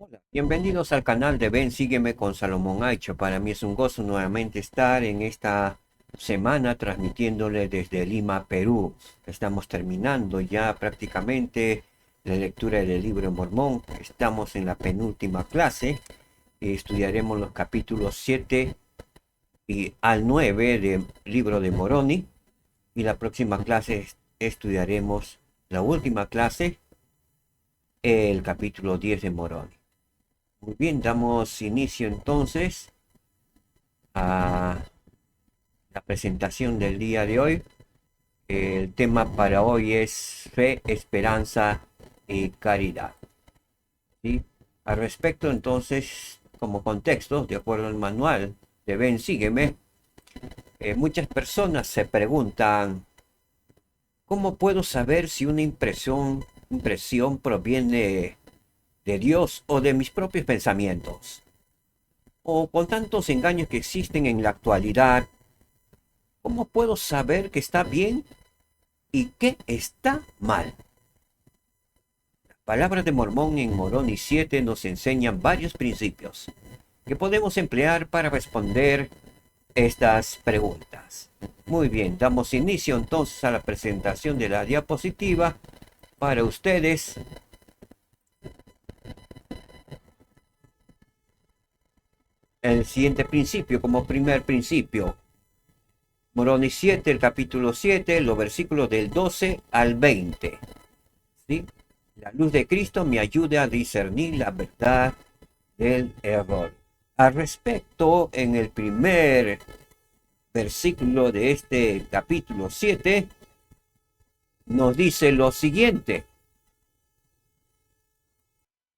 Hola, bienvenidos al canal de Ven, sígueme con Salomón Aicho. Para mí es un gozo nuevamente estar en esta semana transmitiéndole desde Lima, Perú. Estamos terminando ya prácticamente la lectura del libro de Mormón. Estamos en la penúltima clase y estudiaremos los capítulos 7 y al 9 del libro de Moroni. Y la próxima clase estudiaremos la última clase, el capítulo 10 de Moroni. Muy bien, damos inicio entonces a la presentación del día de hoy. El tema para hoy es fe, esperanza y caridad. ¿Sí? Al respecto, entonces, como contexto, de acuerdo al manual de Ven, sígueme, muchas personas se preguntan, ¿cómo puedo saber si una impresión proviene de Dios o de mis propios pensamientos? O con tantos engaños que existen en la actualidad, ¿cómo puedo saber que está bien y que está mal? Las palabras de Mormón en Moroni 7 nos enseñan varios principios que podemos emplear para responder estas preguntas. Muy bien, damos inicio entonces a la presentación de la diapositiva para ustedes. El siguiente principio como primer principio. Moroni 7, el capítulo 7, los versículos del 12 al 20. ¿Sí? La luz de Cristo me ayuda a discernir la verdad del error. Al respecto, en el primer versículo de este capítulo 7, nos dice lo siguiente.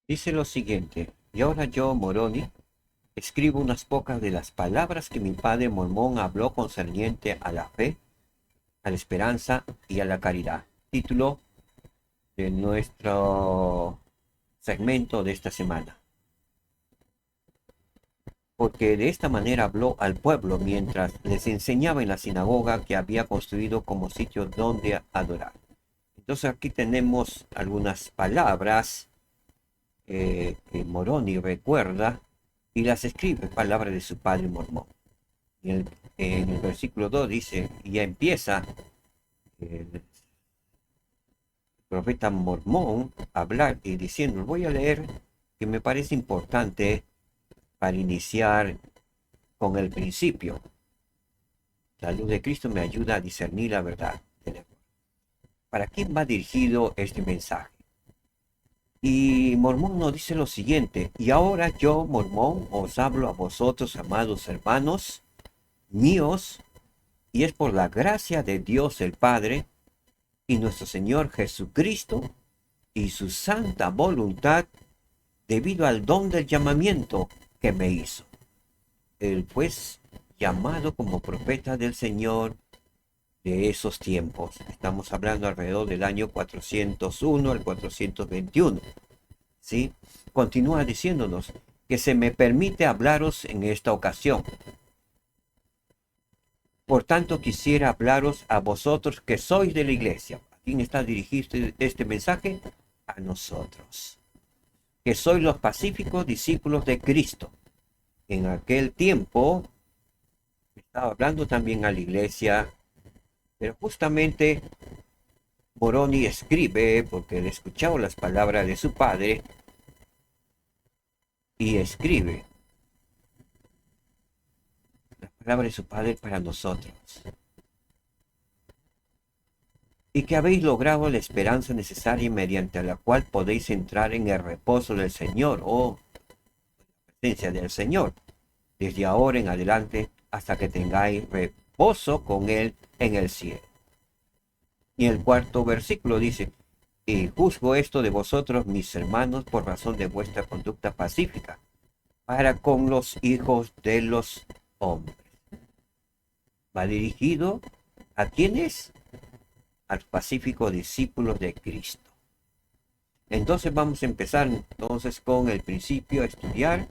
Dice lo siguiente. Y ahora yo, Moroni, escribo unas pocas de las palabras que mi padre Mormón habló concerniente a la fe, a la esperanza y a la caridad. Título de nuestro segmento de esta semana. Porque de esta manera habló al pueblo mientras les enseñaba en la sinagoga que había construido como sitio donde adorar. Entonces aquí tenemos algunas palabras que Moroni recuerda y las escribe, palabras de su padre Mormón. En el versículo 2 dice, y ya empieza el profeta Mormón a hablar y diciendo, voy a leer que me parece importante para iniciar con el principio. La luz de Cristo me ayuda a discernir la verdad del error. ¿Para quién va dirigido este mensaje? Y Mormón nos dice lo siguiente, y ahora yo, Mormón, os hablo a vosotros, amados hermanos míos, y es por la gracia de Dios el Padre y nuestro Señor Jesucristo y su santa voluntad, debido al don del llamamiento que me hizo. Él pues llamado como profeta del Señor de esos tiempos. Estamos hablando alrededor del año 401 al 421. ¿Sí? Continúa diciéndonos que se me permite hablaros en esta ocasión. Por tanto, quisiera hablaros a vosotros que sois de la iglesia. ¿A quién está dirigido este mensaje? A nosotros. Que sois los pacíficos discípulos de Cristo. En aquel tiempo, estaba hablando también a la iglesia, pero justamente Moroni escribe, porque él escuchaba las palabras de su padre, y escribe las palabras de su padre para nosotros. Y que habéis logrado la esperanza necesaria mediante la cual podéis entrar en el reposo del Señor o la presencia del Señor, desde ahora en adelante hasta que tengáis reposo con Él en el cielo. Y el cuarto versículo dice, y juzgo esto de vosotros, mis hermanos, por razón de vuestra conducta pacífica, para con los hijos de los hombres. Va dirigido a quienes, a los pacíficos discípulos de Cristo. Entonces vamos a empezar entonces con el principio a estudiar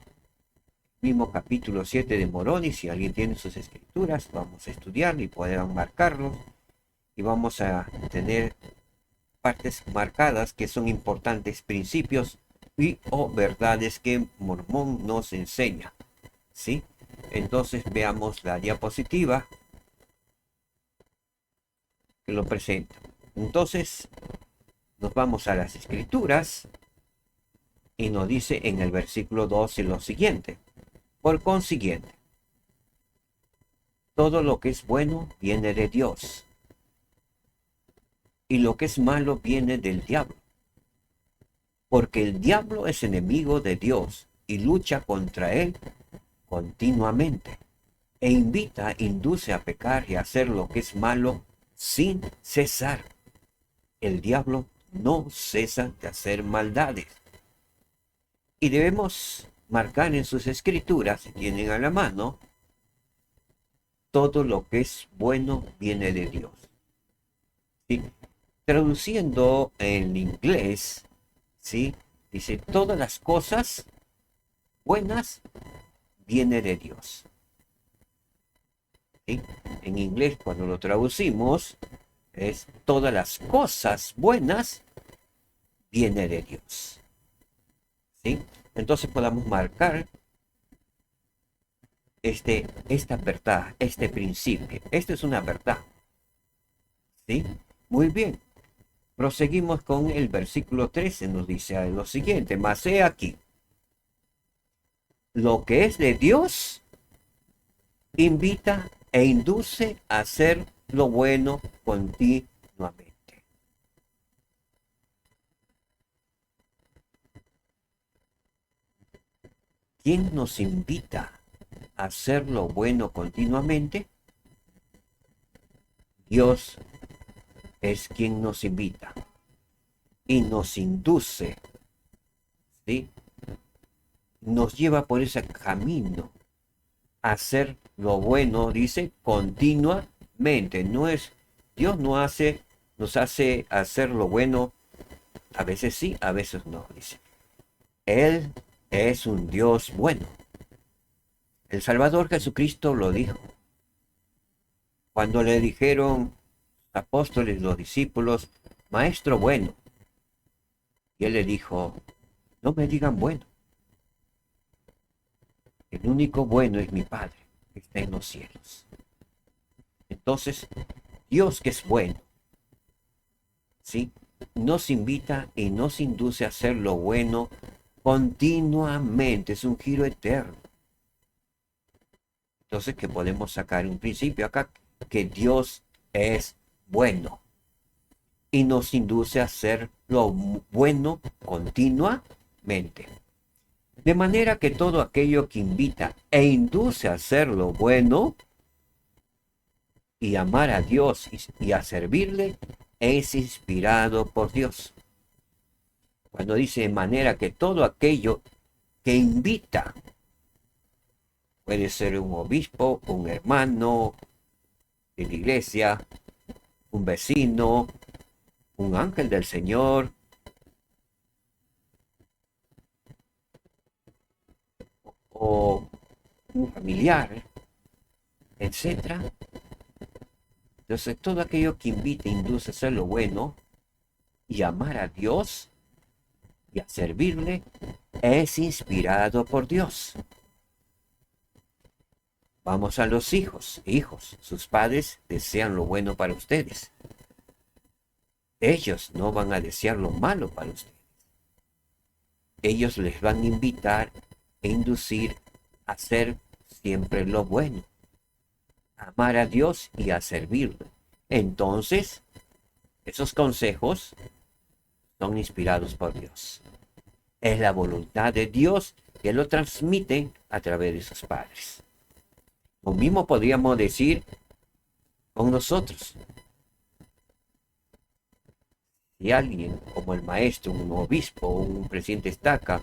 mismo capítulo 7 de Moroni. Si alguien tiene sus escrituras, vamos a estudiarlo y podrán marcarlo. Y vamos a tener partes marcadas que son importantes principios y o verdades que Mormón nos enseña. ¿Sí? Entonces veamos la diapositiva que lo presenta. Entonces nos vamos a las escrituras y nos dice en el versículo 12 lo siguiente. Por consiguiente, todo lo que es bueno viene de Dios, y lo que es malo viene del diablo, porque el diablo es enemigo de Dios y lucha contra él continuamente, e induce a pecar y a hacer lo que es malo sin cesar. El diablo no cesa de hacer maldades. Y debemos marcar en sus escrituras, si tienen a la mano, todo lo que es bueno viene de Dios. ¿Sí? Traduciendo en inglés, ¿sí? Dice, todas las cosas buenas vienen de Dios. ¿Sí? En inglés, cuando lo traducimos, es todas las cosas buenas vienen de Dios. ¿Sí? Entonces podamos marcar esta verdad, este principio. Esto es una verdad. ¿Sí? Muy bien. Proseguimos con el versículo 13. Nos dice lo siguiente. Mas he aquí, lo que es de Dios invita e induce a hacer lo bueno continuamente. ¿Quién nos invita a hacer lo bueno continuamente? Dios es quien nos invita y nos induce, ¿sí? Nos lleva por ese camino a hacer lo bueno, dice, continuamente. No es, Dios no nos hace hacer lo bueno, a veces sí, a veces no, dice. Él es un Dios bueno. El Salvador Jesucristo lo dijo. Cuando le dijeron apóstoles, los discípulos, maestro bueno. Y él le dijo, no me digan bueno. El único bueno es mi Padre, que está en los cielos. Entonces, Dios que es bueno, ¿sí? Nos invita y nos induce a hacer lo bueno continuamente. Es un giro eterno. Entonces, que podemos sacar un principio acá, que Dios es bueno y nos induce a hacer lo bueno continuamente. De manera que todo aquello que invita e induce a hacer lo bueno y amar a Dios y a servirle es inspirado por Dios. Cuando dice de manera que todo aquello que invita, puede ser un obispo, un hermano de la iglesia, un vecino, un ángel del Señor, o un familiar, etc. Entonces, todo aquello que invita e induce a hacer lo bueno y amar a Dios y a servirle es inspirado por Dios. Vamos a los hijos. Hijos, sus padres desean lo bueno para ustedes. Ellos no van a desear lo malo para ustedes. Ellos les van a invitar e inducir a hacer siempre lo bueno, a amar a Dios y a servirle. Entonces, esos consejos son inspirados por Dios. Es la voluntad de Dios que lo transmiten a través de sus padres. Lo mismo podríamos decir con nosotros. Si alguien, como el maestro, un obispo, un presidente estaca,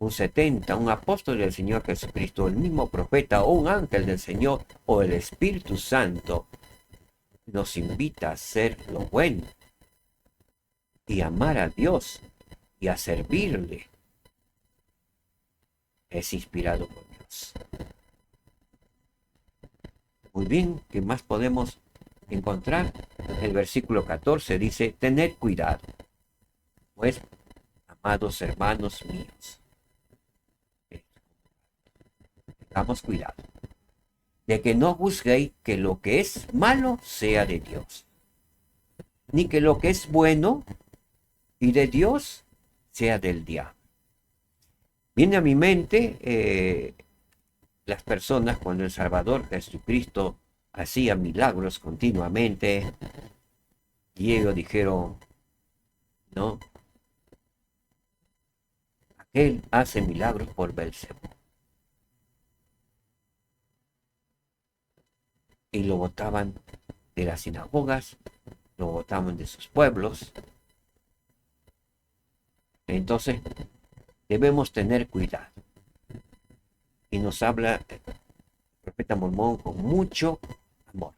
un 70, un apóstol del Señor Jesucristo, el mismo profeta o un ángel del Señor o el Espíritu Santo, nos invita a hacer lo bueno y amar a Dios y a servirle, es inspirado por Dios. Muy bien, ¿qué más podemos encontrar? El versículo 14 dice, tened cuidado, pues amados hermanos míos, tengamos cuidado de que no juzguéis que lo que es malo sea de Dios, ni que lo que es bueno y de Dios sea del diablo. Viene a mi mente las personas cuando el Salvador Jesucristo hacía milagros continuamente y ellos dijeron, no, aquel hace milagros por Belcebú. Y lo botaban de las sinagogas, lo botaban de sus pueblos. Entonces debemos tener cuidado. Y nos habla el profeta Mormón con mucho amor.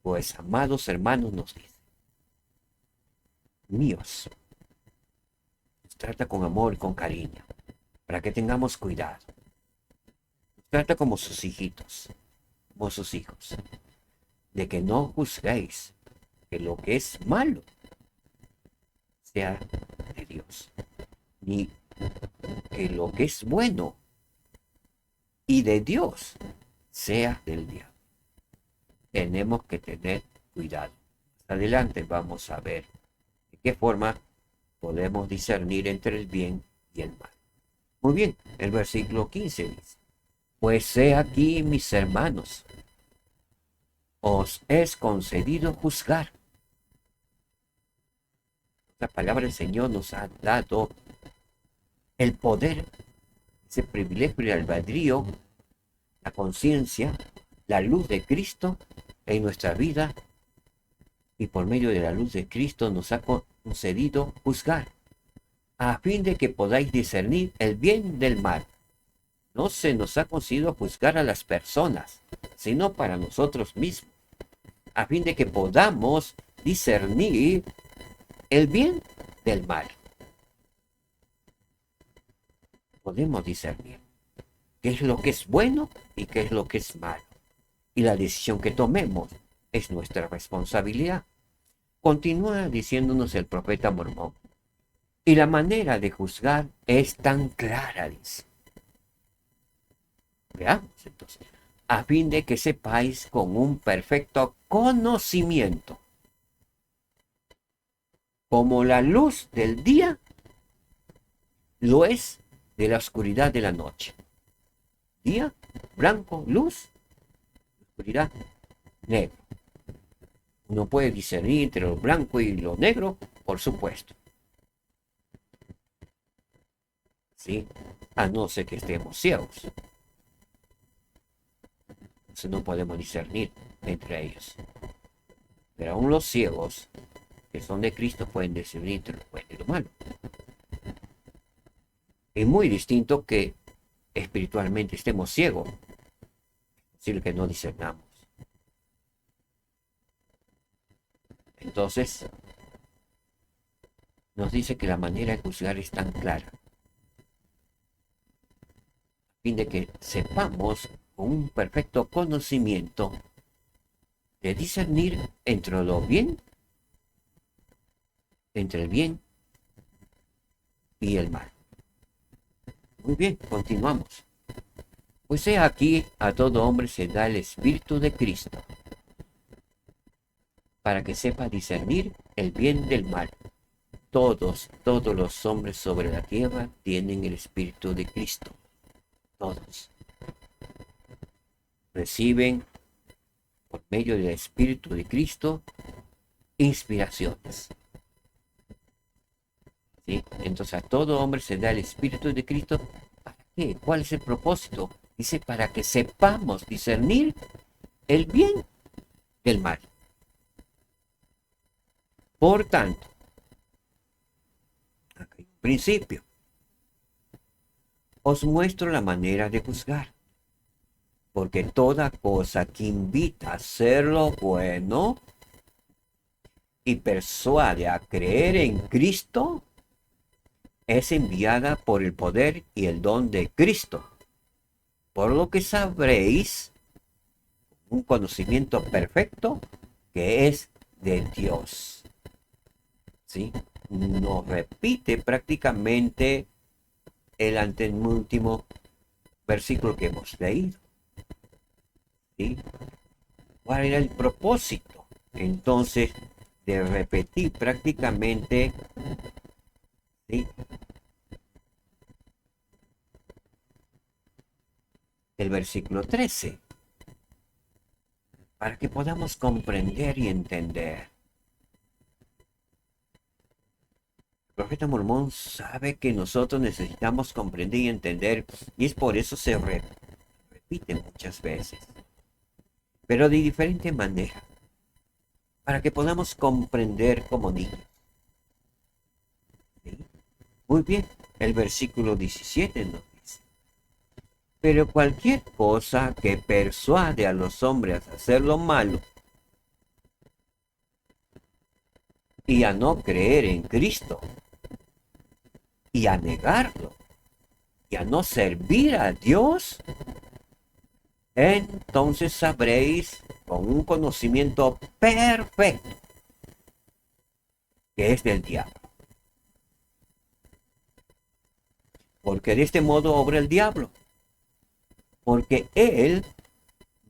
Pues, amados hermanos, nos dice, míos, nos trata con amor y con cariño, para que tengamos cuidado. Nos trata como sus hijitos, como sus hijos, de que no juzguéis que lo que es malo sea de Dios, ni que lo que es bueno y de Dios sea del diablo. Tenemos que tener cuidado. Más adelante vamos a ver de qué forma podemos discernir entre el bien y el mal. Muy bien, el versículo 15 dice, pues he aquí, mis hermanos, os es concedido juzgar. La palabra del Señor nos ha dado el poder, ese privilegio y el albedrío, la conciencia, la luz de Cristo en nuestra vida, y por medio de la luz de Cristo nos ha concedido juzgar, a fin de que podáis discernir el bien del mal. No se nos ha concedido juzgar a las personas, sino para nosotros mismos, a fin de que podamos discernir el bien del mal. Podemos discernir qué es lo que es bueno y qué es lo que es malo. Y la decisión que tomemos es nuestra responsabilidad. Continúa diciéndonos el profeta Mormón. Y la manera de juzgar es tan clara, dice. Veamos entonces. A fin de que sepáis con un perfecto conocimiento, como la luz del día lo es de la oscuridad de la noche. Día, blanco, luz, oscuridad, negro. Uno puede discernir entre lo blanco y lo negro, por supuesto. ¿Sí? A no ser que estemos ciegos. Entonces no podemos discernir entre ellos. Pero aún los ciegos, que son de Cristo, pueden discernir entre lo bueno y lo malo. Es muy distinto que espiritualmente estemos ciegos, es decir, que no discernamos. Entonces, nos dice que la manera de juzgar es tan clara, a fin de que sepamos con un perfecto conocimiento de discernir entre el bien y el mal. Muy bien, continuamos. Pues he aquí, a todo hombre se da el Espíritu de Cristo, para que sepa discernir el bien del mal. Todos los hombres sobre la tierra tienen el Espíritu de Cristo. Todos. Reciben, por medio del Espíritu de Cristo, inspiraciones. ¿Sí? Entonces a todo hombre se da el Espíritu de Cristo. ¿Para qué? ¿Cuál es el propósito? Dice, para que sepamos discernir el bien del mal. Por tanto, acá hay un principio. Os muestro la manera de juzgar. Porque toda cosa que invita a hacer lo bueno y persuade a creer en Cristo es enviada por el poder y el don de Cristo. Por lo que sabréis un conocimiento perfecto que es de Dios. ¿Sí? nos repite prácticamente el anteúltimo versículo que hemos leído. ¿Sí? ¿Cuál era el propósito? Entonces, de repetir prácticamente, ¿sí?, el versículo 13, para que podamos comprender y entender. El profeta Mormón sabe que nosotros necesitamos comprender y entender, y es por eso se repite muchas veces, pero de diferente manera, para que podamos comprender como niños. ¿Sí? Muy bien, el versículo 17 nos dice: pero cualquier cosa que persuade a los hombres a hacer lo malo y a no creer en Cristo y a negarlo y a no servir a Dios, entonces sabréis con un conocimiento perfecto que es del diablo. Porque de este modo obra el diablo. Porque él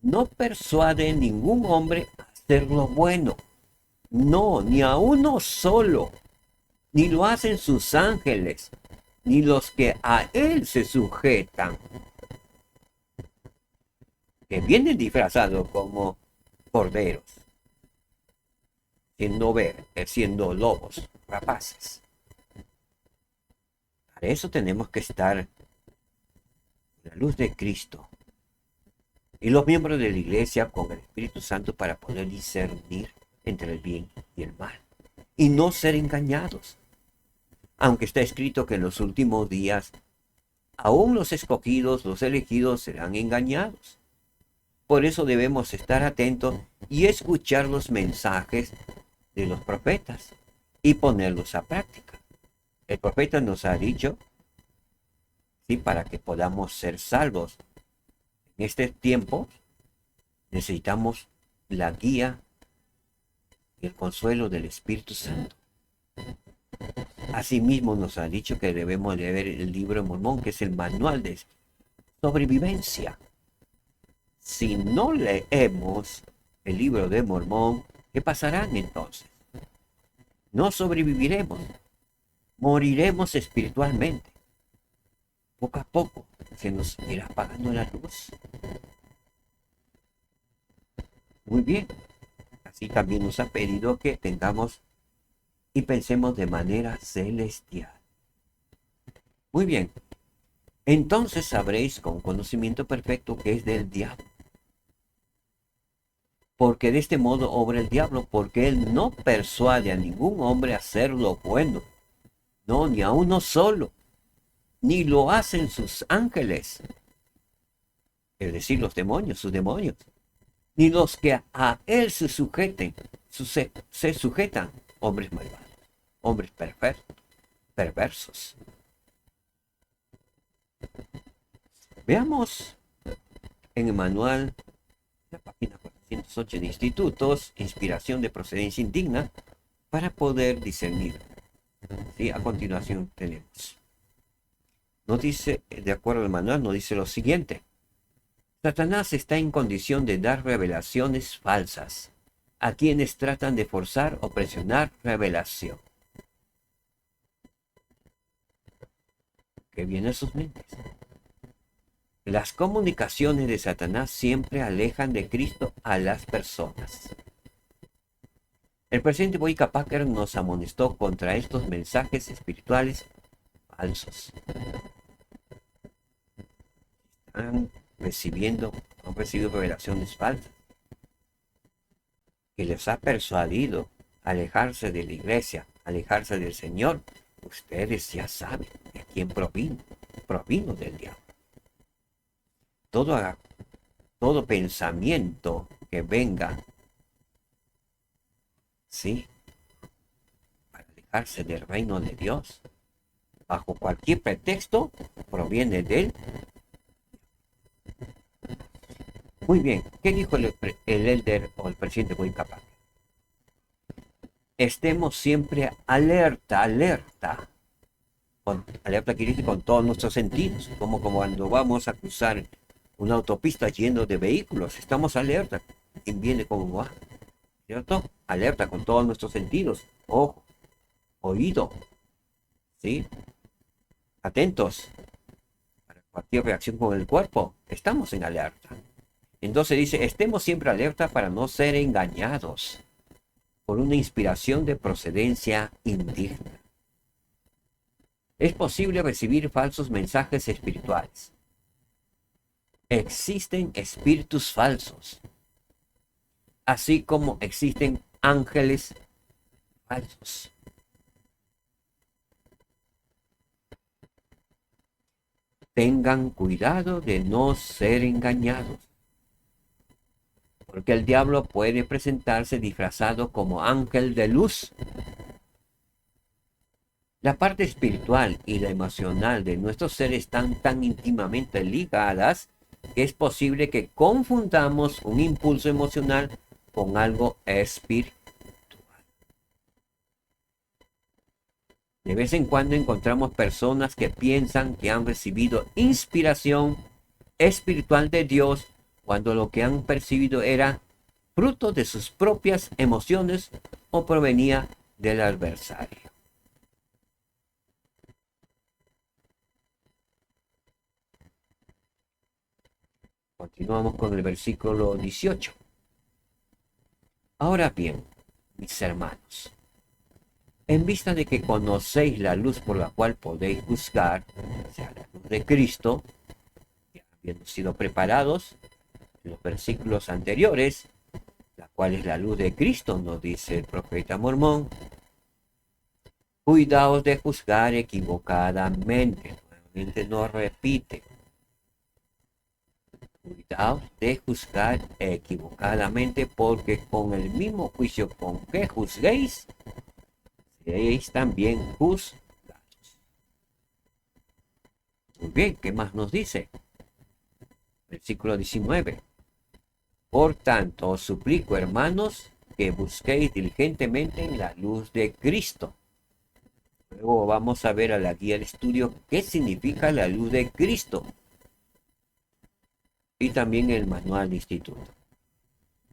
no persuade a ningún hombre a hacer lo bueno. No, ni a uno solo. Ni lo hacen sus ángeles, ni los que a él se sujetan, que vienen disfrazados como corderos, siendo lobos rapaces. Para eso tenemos que estar en la luz de Cristo y los miembros de la iglesia con el Espíritu Santo para poder discernir entre el bien y el mal y no ser engañados. Aunque está escrito que en los últimos días aún los escogidos, los elegidos serán engañados. Por eso debemos estar atentos y escuchar los mensajes de los profetas y ponerlos a práctica. El profeta nos ha dicho, sí, para que podamos ser salvos en este tiempo, necesitamos la guía y el consuelo del Espíritu Santo. Asimismo nos ha dicho que debemos leer el libro de Mormón, que es el manual de sobrevivencia. Si no leemos el libro de Mormón, ¿qué pasará entonces? No sobreviviremos, moriremos espiritualmente. Poco a poco se nos irá apagando la luz. Muy bien, así también nos ha pedido que tengamos y pensemos de manera celestial. Muy bien, entonces sabréis con conocimiento perfecto que es del diablo. Porque de este modo obra el diablo, porque él no persuade a ningún hombre a hacer lo bueno, no, ni a uno solo, ni lo hacen sus ángeles, es decir, los demonios, sus demonios, ni los que a él se sujeten, se sujetan, hombres malvados, hombres perversos. Veamos en el manual, la página 408 de Institutos, Inspiración de Procedencia Indigna, para poder discernir. ¿Sí? A continuación tenemos. Nos dice, de acuerdo al manual, nos dice lo siguiente: Satanás está en condición de dar revelaciones falsas a quienes tratan de forzar o presionar revelación que viene a sus mentes. Las comunicaciones de Satanás siempre alejan de Cristo a las personas. El presidente Boyka Packer nos amonestó contra estos mensajes espirituales falsos. Han recibido revelaciones falsas que les ha persuadido alejarse de la iglesia, alejarse del Señor. Ustedes ya saben de quién provino del diablo. Todo pensamiento que venga, sí, para alejarse del reino de Dios, bajo cualquier pretexto, proviene de él. Muy bien, ¿qué dijo el elder o el presidente Boyka Packer? estemos siempre alerta, alerta. Alerta quiere decir con todos nuestros sentidos, como cuando vamos a cruzar una autopista lleno de vehículos, estamos alerta. ¿Quién viene cómo va? ¿Cierto? Alerta con todos nuestros sentidos, ojo, oído, ¿sí? Atentos para cualquier reacción con el cuerpo, estamos en alerta. Entonces dice, estemos siempre alerta para no ser engañados por una inspiración de procedencia indigna. Es posible recibir falsos mensajes espirituales. Existen espíritus falsos, así como existen ángeles falsos. Tengan cuidado de no ser engañados, porque el diablo puede presentarse disfrazado como ángel de luz. La parte espiritual y la emocional de nuestro ser están tan íntimamente ligadas que es posible que confundamos un impulso emocional con algo espiritual. De vez en cuando encontramos personas que piensan que han recibido inspiración espiritual de Dios cuando lo que han percibido era fruto de sus propias emociones o provenía del adversario. Continuamos con el versículo 18. Ahora bien, mis hermanos, en vista de que conocéis la luz por la cual podéis juzgar, o sea, la luz de Cristo, ya habiendo sido preparados en los versículos anteriores, la cual es la luz de Cristo, nos dice el profeta Mormón, cuidaos de juzgar equivocadamente. Nuevamente nos repite, cuidaos de juzgar equivocadamente, porque con el mismo juicio con que juzguéis, seréis también juzgados. Muy bien, ¿qué más nos dice? Versículo 19. Por tanto, os suplico, hermanos, que busquéis diligentemente en la luz de Cristo. Luego vamos a ver a la guía de estudio qué significa la luz de Cristo. Y también el manual de instituto.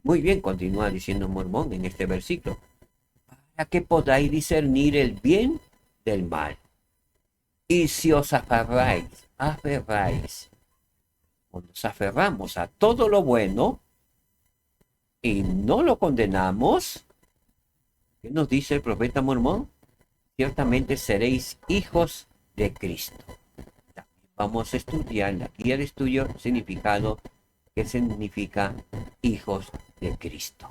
Muy bien, continúa diciendo Mormón en este versículo. Para que podáis discernir el bien del mal. Y si os aferráis, o nos aferramos a todo lo bueno y no lo condenamos, ¿qué nos dice el profeta Mormón? Ciertamente seréis hijos de Cristo. Vamos a estudiar la guía de estudio significado, qué significa hijos de Cristo.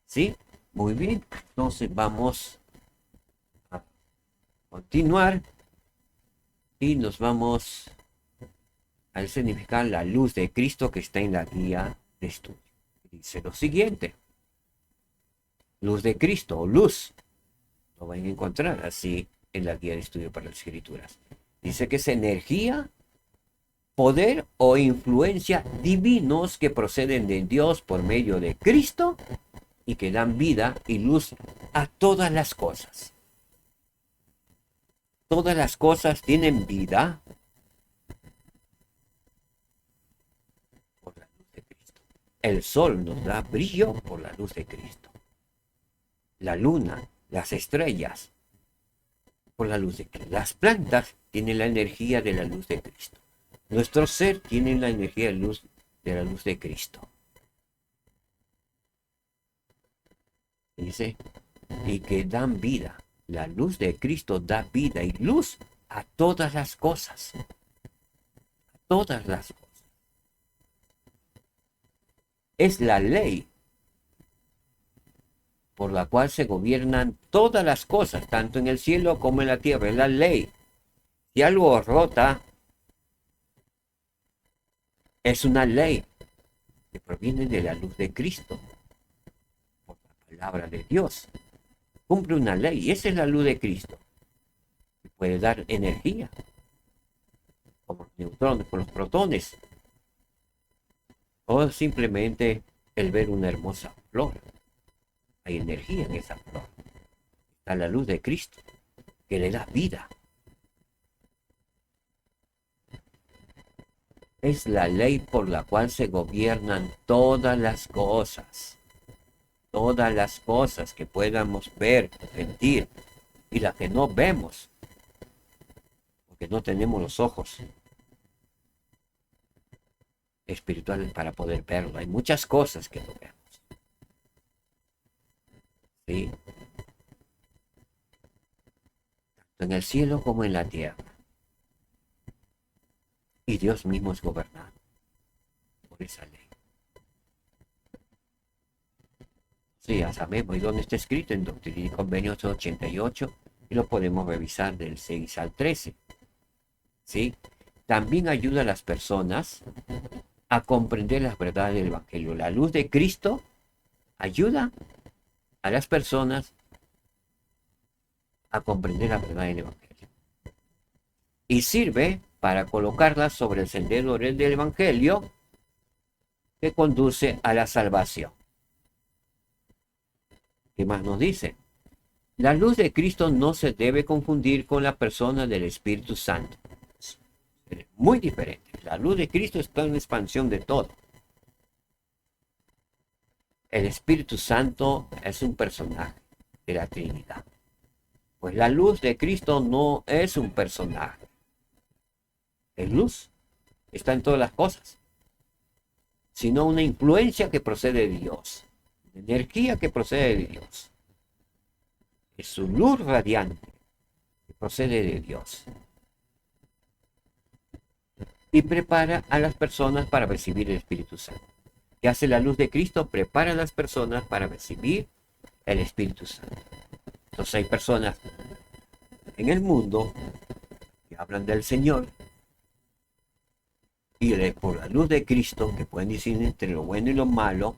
¿Sí? Muy bien, entonces vamos a continuar y nos vamos a significar la luz de Cristo que está en la guía de estudio. Dice lo siguiente, luz de Cristo o luz, lo van a encontrar así en la guía de estudio para las escrituras. Dice que es energía, poder o influencia divinos que proceden de Dios por medio de Cristo y que dan vida y luz a todas las cosas. Todas las cosas tienen vida por la luz de Cristo. El sol nos da brillo por la luz de Cristo. La luna, las estrellas, por la luz de Cristo. Las plantas tienen la energía de la luz de Cristo. Nuestro ser tiene la energía de la luz de Cristo. Dice, y que dan vida. La luz de Cristo da vida y luz a todas las cosas. A todas las cosas. Es la ley por la cual se gobiernan todas las cosas, tanto en el cielo como en la tierra. Es la ley. Si algo rota, es una ley que proviene de la luz de Cristo, por la palabra de Dios. Cumple una ley, y esa es la luz de Cristo. Que puede dar energía, como los neutrones, con los protones, o simplemente el ver una hermosa flor. Hay energía en esa flor. a la luz de Cristo, que le da vida. Es la ley por la cual se gobiernan todas las cosas que podamos ver, sentir, y las que no vemos, porque no tenemos los ojos espirituales para poder verlo. Hay muchas cosas que no vemos, ¿sí? Tanto en el cielo como en la tierra. Y Dios mismo es gobernado por esa ley. Sí, ya sabemos, y donde está escrito en Doctrina y Convenios 88, y lo podemos revisar del 6 al 13. ¿Sí? También ayuda a las personas a comprender las verdades del Evangelio. La luz de Cristo ayuda a las personas a comprender la verdad del Evangelio. Y sirve para colocarlas sobre el sendero del Evangelio que conduce a la salvación. ¿Qué más nos dice? La luz de Cristo no se debe confundir con la persona del Espíritu Santo. Es muy diferente. La luz de Cristo está en la expansión de todo. El Espíritu Santo es un personaje de la Trinidad. Pues la luz de Cristo no es un personaje. Es luz. Está en todas las cosas. Sino una influencia que procede de Dios. Una energía que procede de Dios. Es su luz radiante que procede de Dios. Y prepara a las personas para recibir el Espíritu Santo. ¿Qué hace la luz de Cristo? Prepara a las personas para recibir el Espíritu Santo. Entonces hay personas en el mundo que hablan del Señor y por la luz de Cristo, que pueden decir entre lo bueno y lo malo,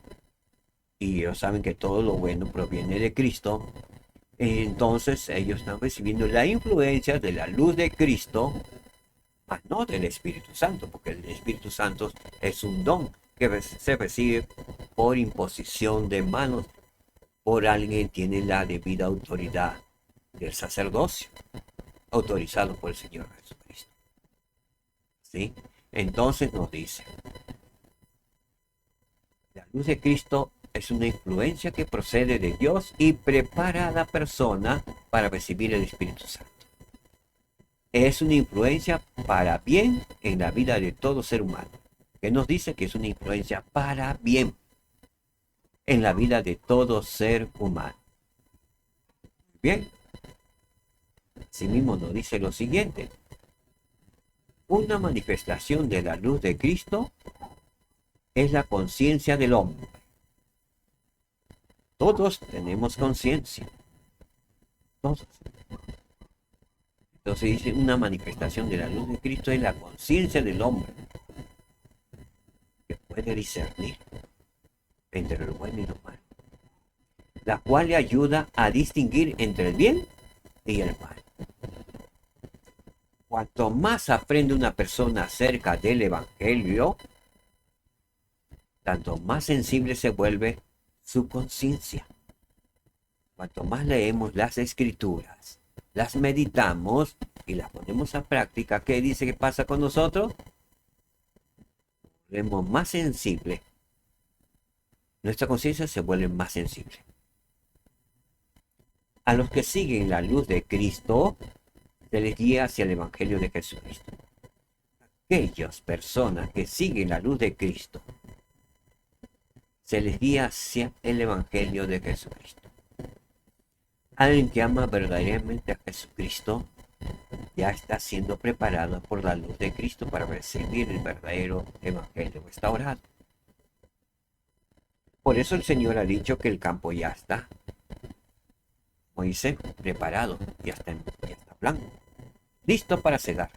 y ellos saben que todo lo bueno proviene de Cristo, entonces ellos están recibiendo la influencia de la luz de Cristo, mas no del Espíritu Santo, porque el Espíritu Santo es un don que se recibe por imposición de manos, por alguien que tiene la debida autoridad del sacerdocio, autorizado por el Señor Jesucristo. ¿Sí? Entonces nos dice, la luz de Cristo es una influencia que procede de Dios y prepara a la persona para recibir el Espíritu Santo. Es una influencia para bien en la vida de todo ser humano. Que nos dice que es una influencia para bien en la vida de todo ser humano. Bien. Asimismo nos dice lo siguiente. Una manifestación de la luz de Cristo es la conciencia del hombre. Todos tenemos conciencia. Todos. Entonces dice, una manifestación de la luz de Cristo es la conciencia del hombre, que puede discernir entre lo bueno y lo malo, la cual le ayuda a distinguir entre el bien y el mal. Cuanto más aprende una persona acerca del Evangelio, tanto más sensible se vuelve su conciencia. Cuanto más leemos las Escrituras, las meditamos y las ponemos a práctica, ¿qué dice que pasa con nosotros? Volvemos más sensibles. Nuestra conciencia se vuelve más sensible. A los que siguen la luz de Cristo, se les guía hacia el Evangelio de Jesucristo. Aquellas personas que siguen la luz de Cristo, se les guía hacia el Evangelio de Jesucristo. Alguien que ama verdaderamente a Jesucristo ya está siendo preparado por la luz de Cristo para recibir el verdadero Evangelio restaurado. Por eso el Señor ha dicho que el campo ya está, como dice, preparado, ya está blanco, listo para cegar.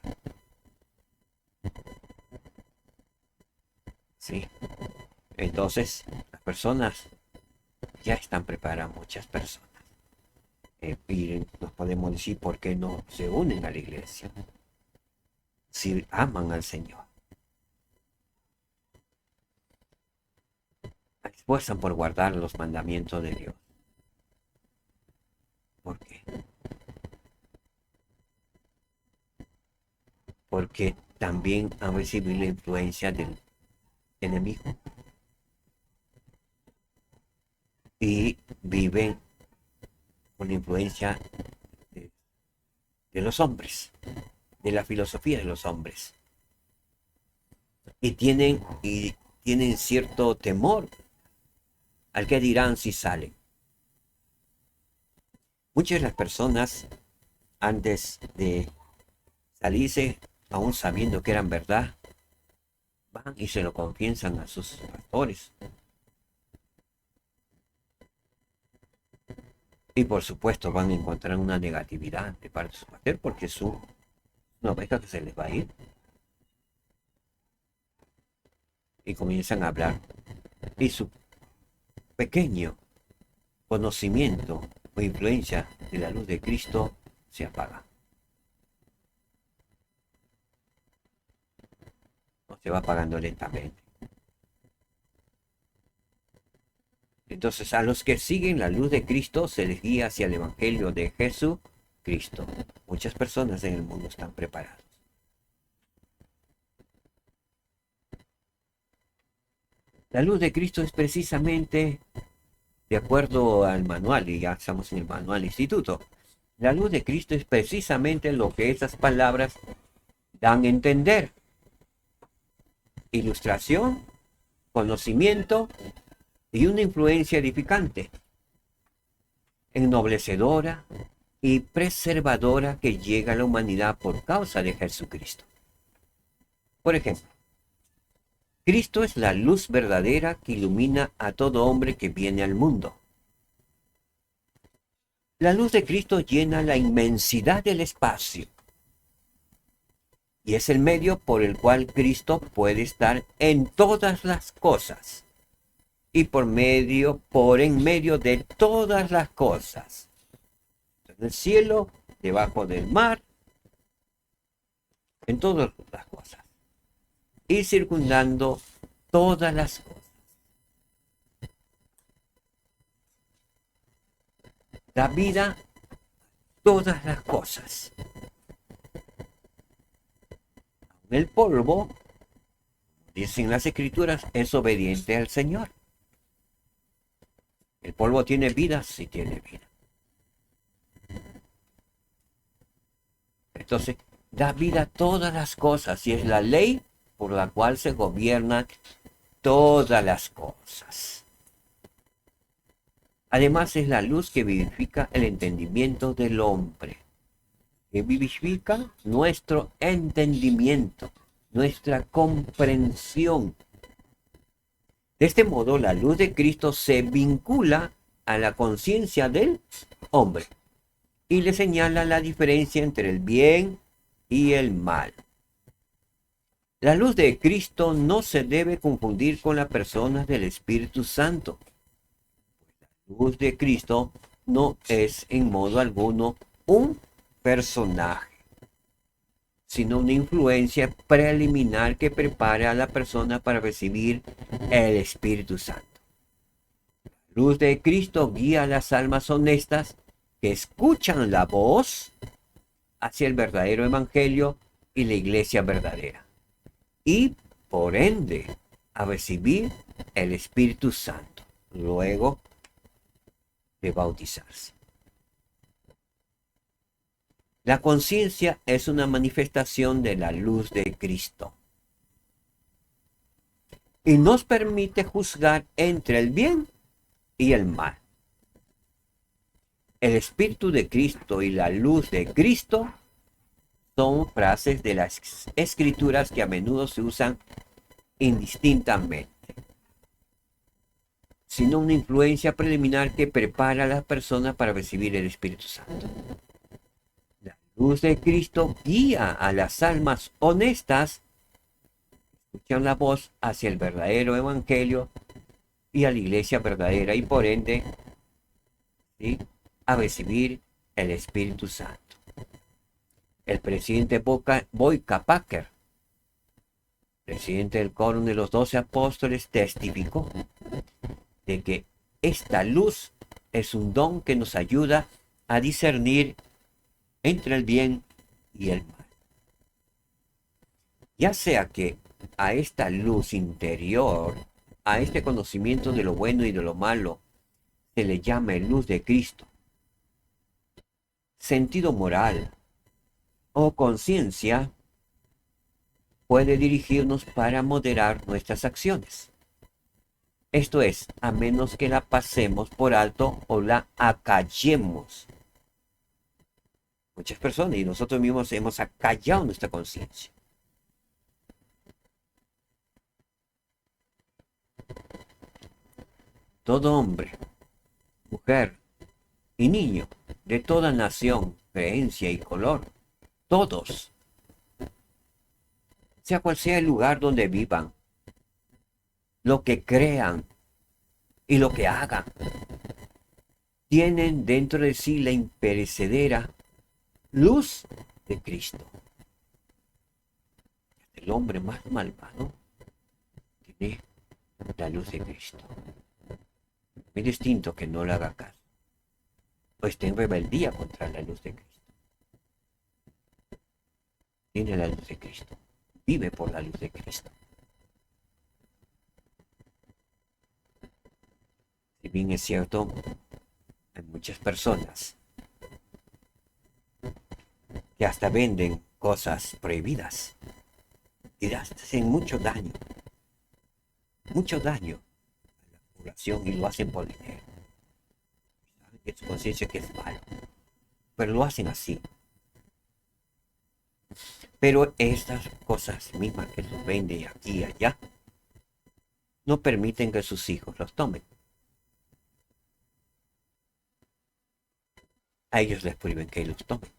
Sí. Entonces, las personas ya están preparadas, muchas personas. Y nos podemos decir por qué no se unen a la iglesia si aman al Señor. Se esfuerzan por guardar los mandamientos de Dios. ¿Por qué? Porque también han recibido la influencia del enemigo y viven con la influencia de, de los hombres, de la filosofía de los hombres. Y tienen cierto temor al que dirán si salen. Muchas de las personas, antes de salirse, aún sabiendo que eran verdad, van y se lo confiesan a sus pastores. Y por supuesto van a encontrar una negatividad de parte de su pastor porque es una oveja que se les va a ir. Y comienzan a hablar. Y su pequeño conocimiento o influencia de la luz de Cristo se apaga. O se va apagando lentamente. Entonces a los que siguen la luz de Cristo se les guía hacia el Evangelio de Jesucristo. Muchas personas en el mundo están preparadas. La luz de Cristo es precisamente, de acuerdo al manual, y ya estamos en el manual instituto, la luz de Cristo es precisamente lo que esas palabras dan a entender. Ilustración, conocimiento y una influencia edificante, ennoblecedora y preservadora que llega a la humanidad por causa de Jesucristo. Por ejemplo, Cristo es la luz verdadera que ilumina a todo hombre que viene al mundo. La luz de Cristo llena la inmensidad del espacio y es el medio por el cual Cristo puede estar en todas las cosas y por en medio de todas las cosas, en el cielo, debajo del mar, en todas las cosas y circundando todas las cosas. Da vida a todas las cosas. El polvo, dicen las escrituras, es obediente al Señor. ¿El polvo tiene vida? Sí tiene vida. Entonces, da vida a todas las cosas y es la ley por la cual se gobiernan todas las cosas. Además, es la luz que vivifica el entendimiento del hombre, que vivifica nuestro entendimiento, nuestra comprensión. De este modo, la luz de Cristo se vincula a la conciencia del hombre y le señala la diferencia entre el bien y el mal. La luz de Cristo no se debe confundir con las personas del Espíritu Santo. La luz de Cristo no es en modo alguno un personaje, sino una influencia preliminar que prepara a la persona para recibir el Espíritu Santo. La luz de Cristo guía a las almas honestas que escuchan la voz hacia el verdadero evangelio y la iglesia verdadera, y por ende a recibir el Espíritu Santo luego de bautizarse. La conciencia es una manifestación de la luz de Cristo y nos permite juzgar entre el bien y el mal. El Espíritu de Cristo y la luz de Cristo son frases de las Escrituras que a menudo se usan indistintamente, sino una influencia preliminar que prepara a las personas para recibir el Espíritu Santo. La luz de Cristo guía a las almas honestas que escuchan la voz hacia el verdadero evangelio y a la iglesia verdadera y por ende, ¿sí?, a recibir el Espíritu Santo. El presidente Boyka Packer, presidente del Quórum de los 12 Apóstoles, testificó de que esta luz es un don que nos ayuda a discernir entre el bien y el mal. Ya sea que a esta luz interior, a este conocimiento de lo bueno y de lo malo, se le llama luz de Cristo, sentido moral o conciencia, puede dirigirnos para moderar nuestras acciones. Esto es, a menos que la pasemos por alto o la acallemos. Muchas personas y nosotros mismos hemos acallado nuestra conciencia. Todo hombre, mujer y niño de toda nación, creencia y color, todos, sea cual sea el lugar donde vivan, lo que crean y lo que hagan, tienen dentro de sí la imperecedera luz de Cristo. El hombre más malvado tiene la luz de Cristo. Es distinto que no le haga caso o esté en rebeldía contra la luz de Cristo. Tiene la luz de Cristo. Vive por la luz de Cristo. Si bien es cierto, hay muchas personas que hasta venden cosas prohibidas y hacen mucho daño a la población y lo hacen por dinero. Saben que su conciencia que es malo, pero lo hacen así. Pero estas cosas mismas que los venden aquí y allá no permiten que sus hijos los tomen. A ellos les prohíben que los tomen.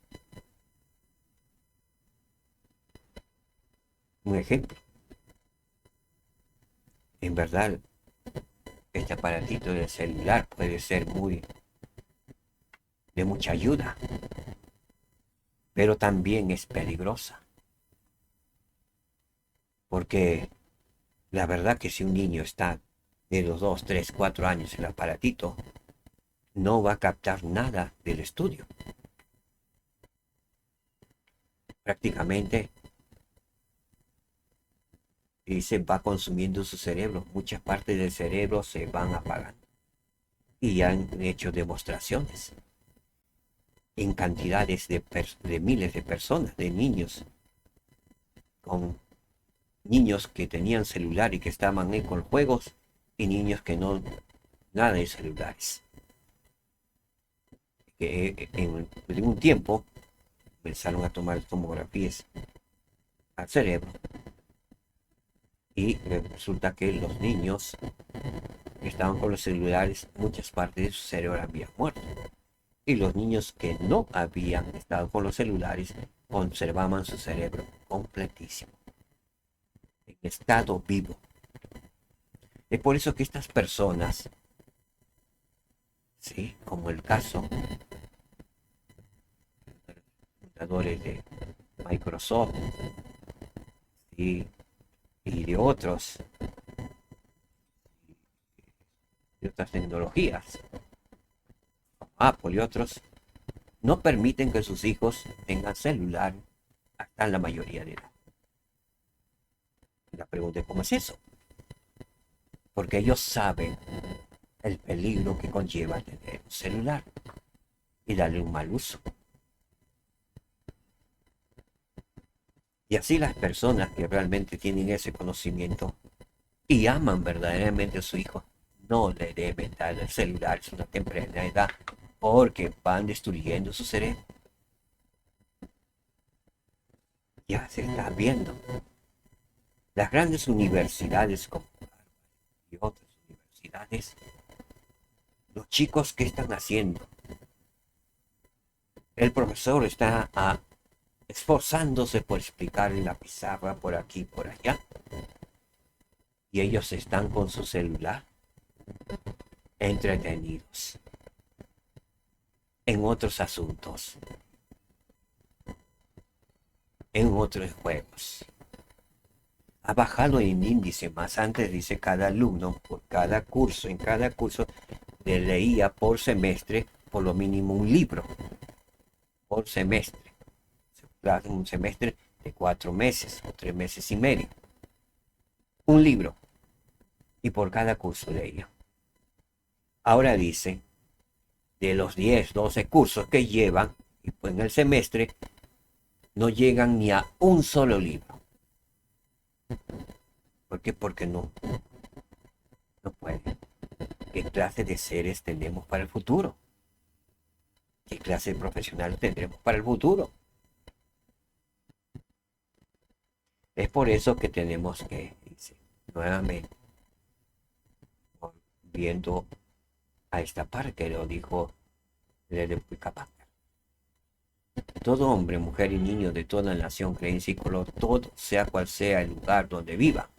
Un ejemplo. En verdad, este aparatito del celular puede ser de mucha ayuda, pero también es peligrosa. Porque la verdad que si un niño está de los 2, 3, 4 años en el aparatito, no va a captar nada del estudio. Prácticamente, y se va consumiendo su cerebro. Muchas partes del cerebro se van apagando. Y han hecho demostraciones en cantidades de miles de personas, de niños, con niños que tenían celular y que estaban ahí con juegos, y niños que no, nada de celulares. Que en un tiempo empezaron a tomar tomografías al cerebro y resulta que los niños que estaban con los celulares, muchas partes de su cerebro habían muerto, y los niños que no habían estado con los celulares conservaban su cerebro completísimo, en estado vivo. Es por eso que estas personas, sí, como el caso de los fundadores de Microsoft, ¿sí?, y de otras tecnologías, Apple y otros, no permiten que sus hijos tengan celular hasta la mayoría de edad. La pregunta es: ¿cómo es eso? Porque ellos saben el peligro que conlleva tener un celular y darle un mal uso. Y así las personas que realmente tienen ese conocimiento y aman verdaderamente a su hijo, no le deben dar el celular a una temprana edad, porque van destruyendo su cerebro. Ya se está viendo. Las grandes universidades como Harvard y otras universidades, los chicos, ¿qué están haciendo? El profesor está esforzándose por explicar en la pizarra por aquí y por allá, y ellos están con su celular entretenidos en otros asuntos, en otros juegos. Ha bajado en índice más. Antes, dice, cada alumno por en cada curso le leía por semestre por lo mínimo un libro. por semestre. Un semestre de 4 meses o 3 meses y medio. Un libro. Y por cada curso de ello. Ahora dice, de los 10, 12 cursos que llevan, y pues en el semestre, no llegan ni a un solo libro. ¿Por qué? Porque no pueden. ¿Qué clase de seres tenemos para el futuro? ¿Qué clase de profesionales tendremos para el futuro? Es por eso que tenemos que, dice, nuevamente, viendo a esta parte que lo dijo de Puicapá. Todo hombre, mujer y niño de toda nación, creencia y color, todo, sea cual sea el lugar donde viva,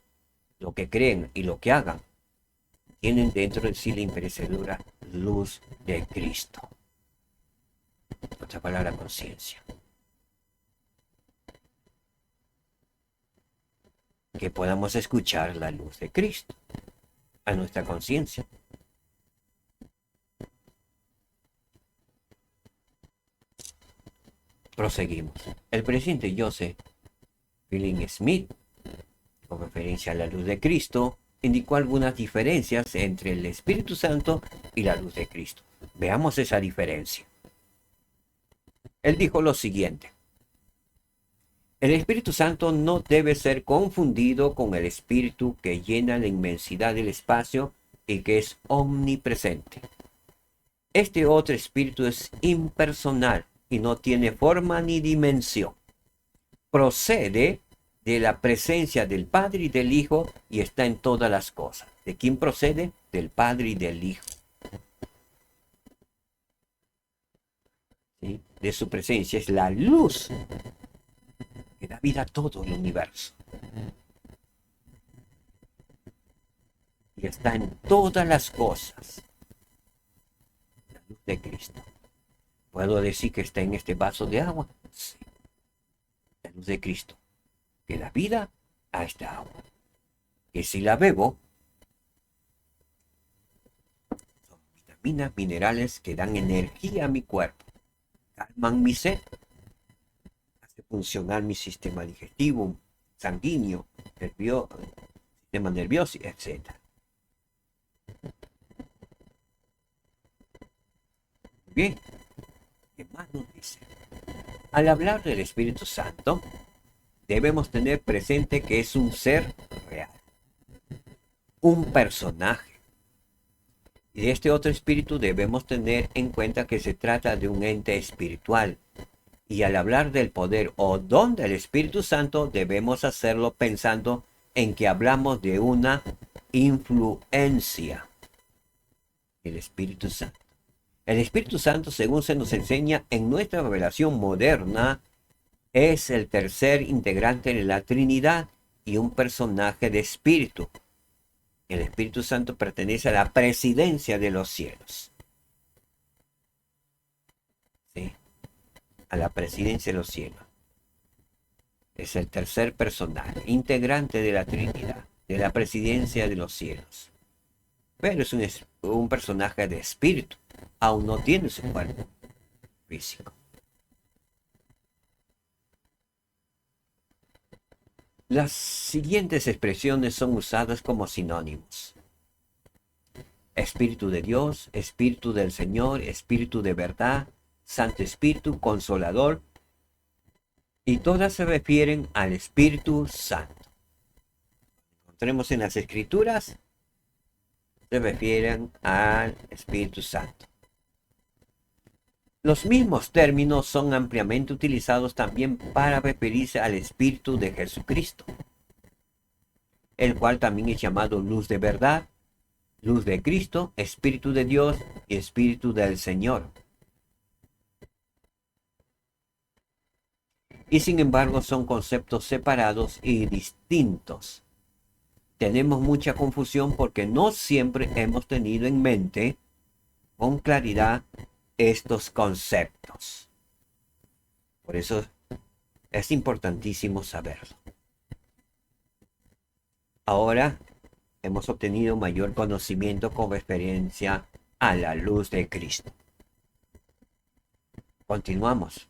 lo que creen y lo que hagan, tienen dentro de sí la imperecedera luz de Cristo. Otra palabra, conciencia. Que podamos escuchar la luz de Cristo a nuestra conciencia. Proseguimos. El presidente Joseph Fielding Smith, con referencia a la luz de Cristo, indicó algunas diferencias entre el Espíritu Santo y la luz de Cristo. Veamos esa diferencia. Él dijo lo siguiente: el Espíritu Santo no debe ser confundido con el Espíritu que llena la inmensidad del espacio y que es omnipresente. Este otro Espíritu es impersonal y no tiene forma ni dimensión. Procede de la presencia del Padre y del Hijo y está en todas las cosas. ¿De quién procede? Del Padre y del Hijo. ¿Sí? De su presencia es la luz que da vida a todo el universo. Y está en todas las cosas. La luz de Cristo. ¿Puedo decir que está en este vaso de agua? Sí. La luz de Cristo, que da vida a esta agua. Que si la bebo, son vitaminas, minerales que dan energía a mi cuerpo. Calman mi sed. Hace funcionar mi sistema digestivo, sanguíneo, sistema nervioso, etc. Bien. ¿Qué más nos dice? Al hablar del Espíritu Santo, debemos tener presente que es un ser real, un personaje. Y de este otro espíritu debemos tener en cuenta que se trata de un ente espiritual. Y al hablar del poder o don del Espíritu Santo, debemos hacerlo pensando en que hablamos de una influencia del Espíritu Santo. El Espíritu Santo, según se nos enseña en nuestra revelación moderna, es el tercer integrante de la Trinidad y un personaje de espíritu. El Espíritu Santo pertenece a la presidencia de los cielos. ¿Sí? A la presidencia de los cielos. Es el tercer personaje, integrante de la Trinidad, de la presidencia de los cielos. Pero es un personaje de espíritu. Aún no tiene su cuerpo físico. Las siguientes expresiones son usadas como sinónimos: Espíritu de Dios, Espíritu del Señor, Espíritu de verdad, Santo Espíritu, Consolador, y todas se refieren al Espíritu Santo. Encontremos en las Escrituras, se refieren al Espíritu Santo. Los mismos términos son ampliamente utilizados también para referirse al Espíritu de Jesucristo, el cual también es llamado luz de verdad, luz de Cristo, Espíritu de Dios y Espíritu del Señor. Y sin embargo son conceptos separados y distintos. Tenemos mucha confusión porque no siempre hemos tenido en mente con claridad estos conceptos. Por eso es importantísimo saberlo. Ahora hemos obtenido mayor conocimiento con referencia a la luz de Cristo. Continuamos.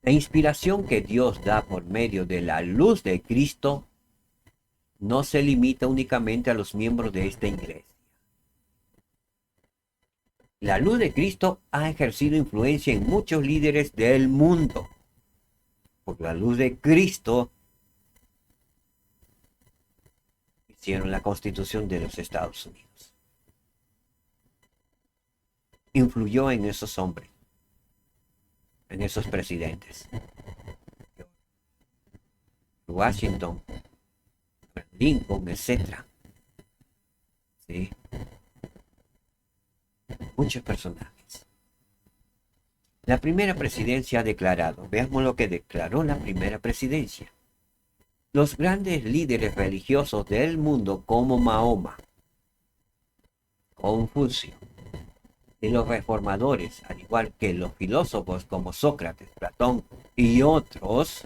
La inspiración que Dios da por medio de la luz de Cristo no se limita únicamente a los miembros de esta iglesia. La luz de Cristo ha ejercido influencia en muchos líderes del mundo. Por la luz de Cristo hicieron la Constitución de los Estados Unidos. Influyó en esos hombres, en esos presidentes. Washington, Lincoln, etc. ¿Sí? Muchos personajes. La primera presidencia ha declarado, veamos lo que declaró la primera presidencia. Los grandes líderes religiosos del mundo como Mahoma, Confucio, y los reformadores, al igual que los filósofos como Sócrates, Platón y otros,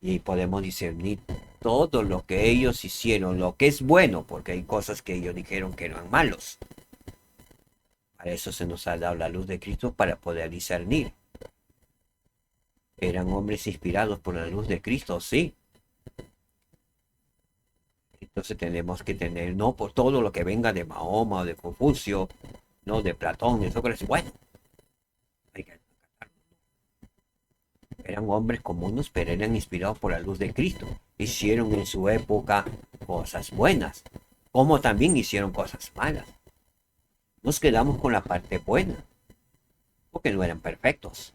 y podemos discernir todo lo que ellos hicieron, lo que es bueno, porque hay cosas que ellos dijeron que eran malos. Para eso se nos ha dado la luz de Cristo para poder discernir. ¿Eran hombres inspirados por la luz de Cristo? Sí. Entonces tenemos que tener, no por todo lo que venga de Mahoma o de Confucio, no de Platón, de Sócrates, bueno, hay que eran hombres comunes, pero eran inspirados por la luz de Cristo. Hicieron en su época cosas buenas, como también hicieron cosas malas. Nos quedamos con la parte buena, porque no eran perfectos.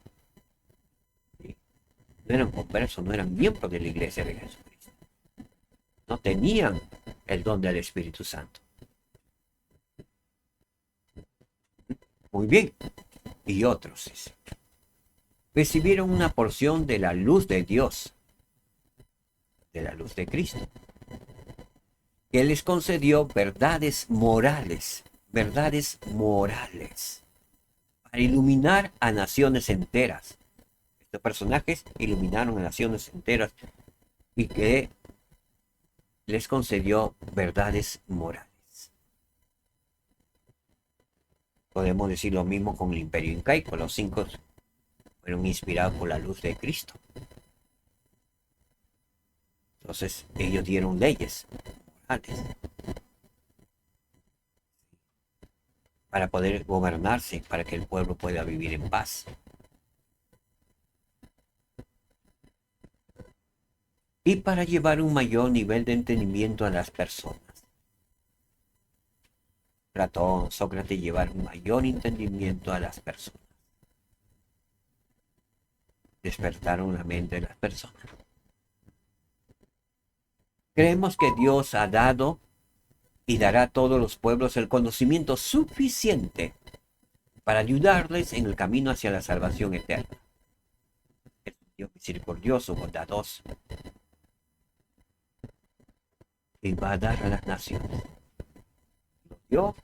¿Sí? No eran conversos, no eran miembros de la iglesia de Jesucristo. No tenían el don del Espíritu Santo. Muy bien. Y otros recibieron una porción de la luz de Dios, de la luz de Cristo, que les concedió verdades morales, para iluminar a naciones enteras. Estos personajes iluminaron a naciones enteras y que les concedió verdades morales. Podemos decir lo mismo con el Imperio Incaico. Los 5 fueron inspirados por la luz de Cristo. Entonces ellos dieron leyes morales para poder gobernarse, para que el pueblo pueda vivir en paz. Y para llevar un mayor nivel de entendimiento a las personas. Platón, Sócrates llevaron un mayor entendimiento a las personas. Despertaron la mente de las personas. Creemos que Dios ha dado y dará a todos los pueblos el conocimiento suficiente para ayudarles en el camino hacia la salvación eterna. Es un Dios misericordioso, bondadoso, y va a dar a las naciones. Dios